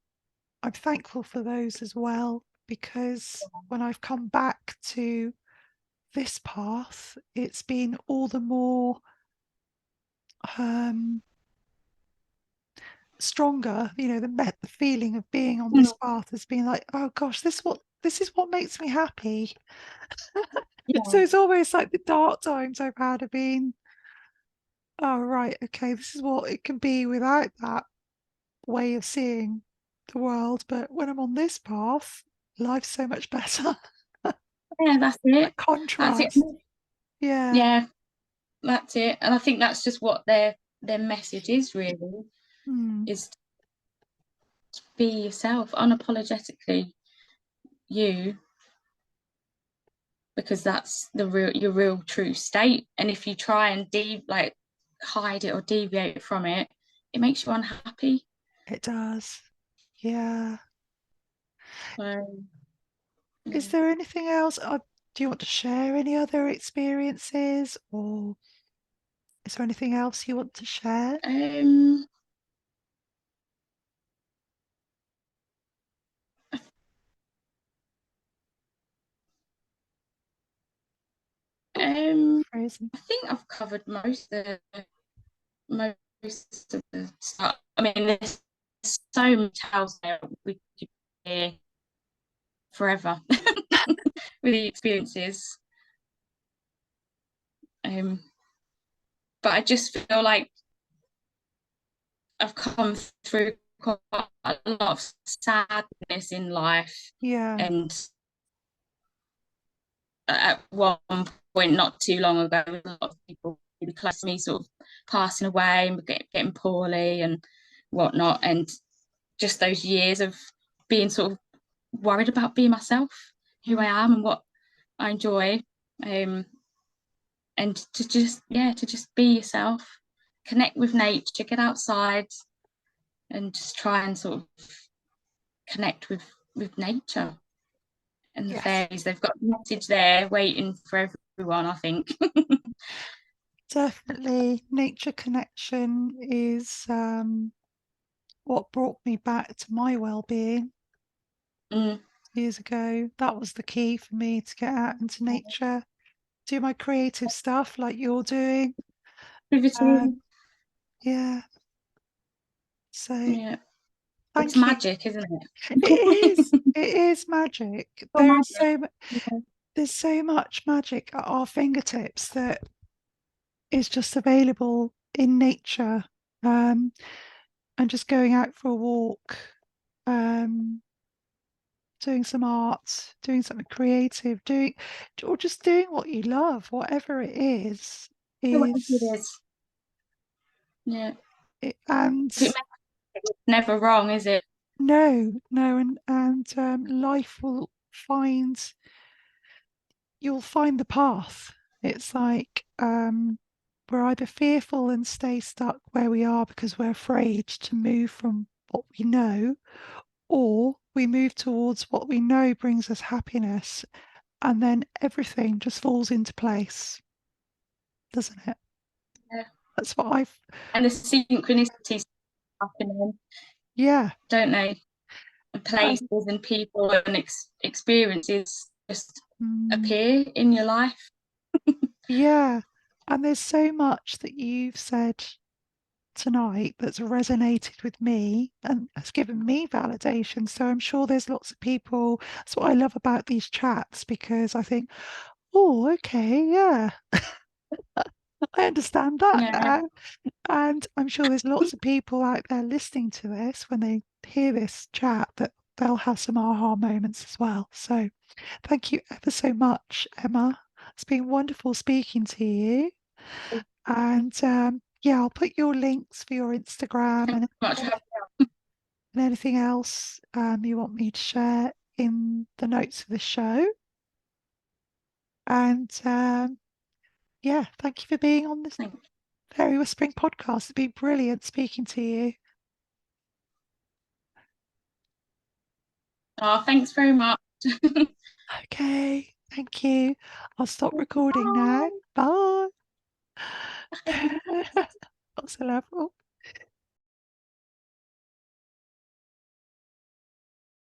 Speaker 1: I'm thankful for those as well, because when I've come back to this path, it's been all the more um, stronger. The feeling of being on this path has been like, oh gosh, this is what makes me happy. So
Speaker 2: Yeah.
Speaker 1: it's almost like the dark times I've had have been, oh right, okay, this is what it can be without that way of seeing the world. But when I'm on this path, life's so much better.
Speaker 2: Yeah, that's it.
Speaker 1: That
Speaker 2: That's it.
Speaker 1: contrast. Yeah.
Speaker 2: Yeah, that's it. And I think that's just what their message is really,
Speaker 1: Hmm.
Speaker 2: is to be yourself, unapologetically you, because that's your real true state. And if you try and hide it or deviate from it, it makes you unhappy.
Speaker 1: It does. Yeah.
Speaker 2: So
Speaker 1: Is
Speaker 2: yeah.
Speaker 1: there anything else? Do you want to share any other experiences, or is there anything else you want to share?
Speaker 2: Um,
Speaker 1: Oh,
Speaker 2: um,
Speaker 1: frozen.
Speaker 2: I think I've covered most of the stuff. I mean, there's so many tales there we could hear forever with the experiences. Um, but I just feel like I've come through quite a lot of sadness in life,
Speaker 1: Yeah.
Speaker 2: and at one point, not too long ago, a lot of people really close to me sort of passing away and getting poorly and whatnot, and just those years of being sort of worried about being myself, who I
Speaker 1: Mm.
Speaker 2: am, and what I enjoy, and to just be yourself, connect with nature, get outside, and just try and sort of connect with nature and the
Speaker 1: Yes,
Speaker 2: fairies. They've got a message there waiting for everyone, I think.
Speaker 1: definitely. Nature connection is what brought me back to my well-being
Speaker 2: Mm.
Speaker 1: years ago. That was the key for me to get out into nature, do my creative stuff like you're doing.
Speaker 2: Riveting.
Speaker 1: Um, yeah. So
Speaker 2: Yeah, it's
Speaker 1: thank you.
Speaker 2: magic, isn't
Speaker 1: It is.
Speaker 2: it?
Speaker 1: It is magic.
Speaker 2: Oh, magic. Yeah.
Speaker 1: There's so much magic at our fingertips that is just available in nature. Um, and just going out for a walk, um, doing some art, doing something creative, or just doing what you love, whatever it
Speaker 2: Whatever
Speaker 1: is
Speaker 2: it is. Yeah.
Speaker 1: it, and
Speaker 2: If it makes it, it's never wrong, is it?
Speaker 1: no, and life will find you'll find the path. It's like we're either fearful and stay stuck where we are because we're afraid to move from what we know, or we move towards what we know brings us happiness, and then everything just falls into place, doesn't it?
Speaker 2: Yeah.
Speaker 1: That's what I've,
Speaker 2: And the synchronicities happening,
Speaker 1: yeah.
Speaker 2: don't they? And
Speaker 1: And
Speaker 2: places and people and experiences just
Speaker 1: mm,
Speaker 2: appear in your life.
Speaker 1: yeah, and there's so much that you've said tonight that's resonated with me and has given me validation. So I'm sure there's lots of people. That's what I love about these chats, because I think, oh, okay, yeah, I understand that
Speaker 2: Yeah.
Speaker 1: now. And I'm sure there's lots of people out there listening to this when they hear this chat that they'll have some aha moments as well. So thank you ever so much, Emma. It's been wonderful speaking to you. And yeah, I'll put your links for your Instagram
Speaker 2: Thanks so much.
Speaker 1: and anything else you want me to share in the notes of the show. And yeah, thank you for being on this Faery Whispering podcast. It's been brilliant speaking to you.
Speaker 2: Oh, thanks very much.
Speaker 1: Okay, thank you. I'll stop recording now. Bye. That's a level.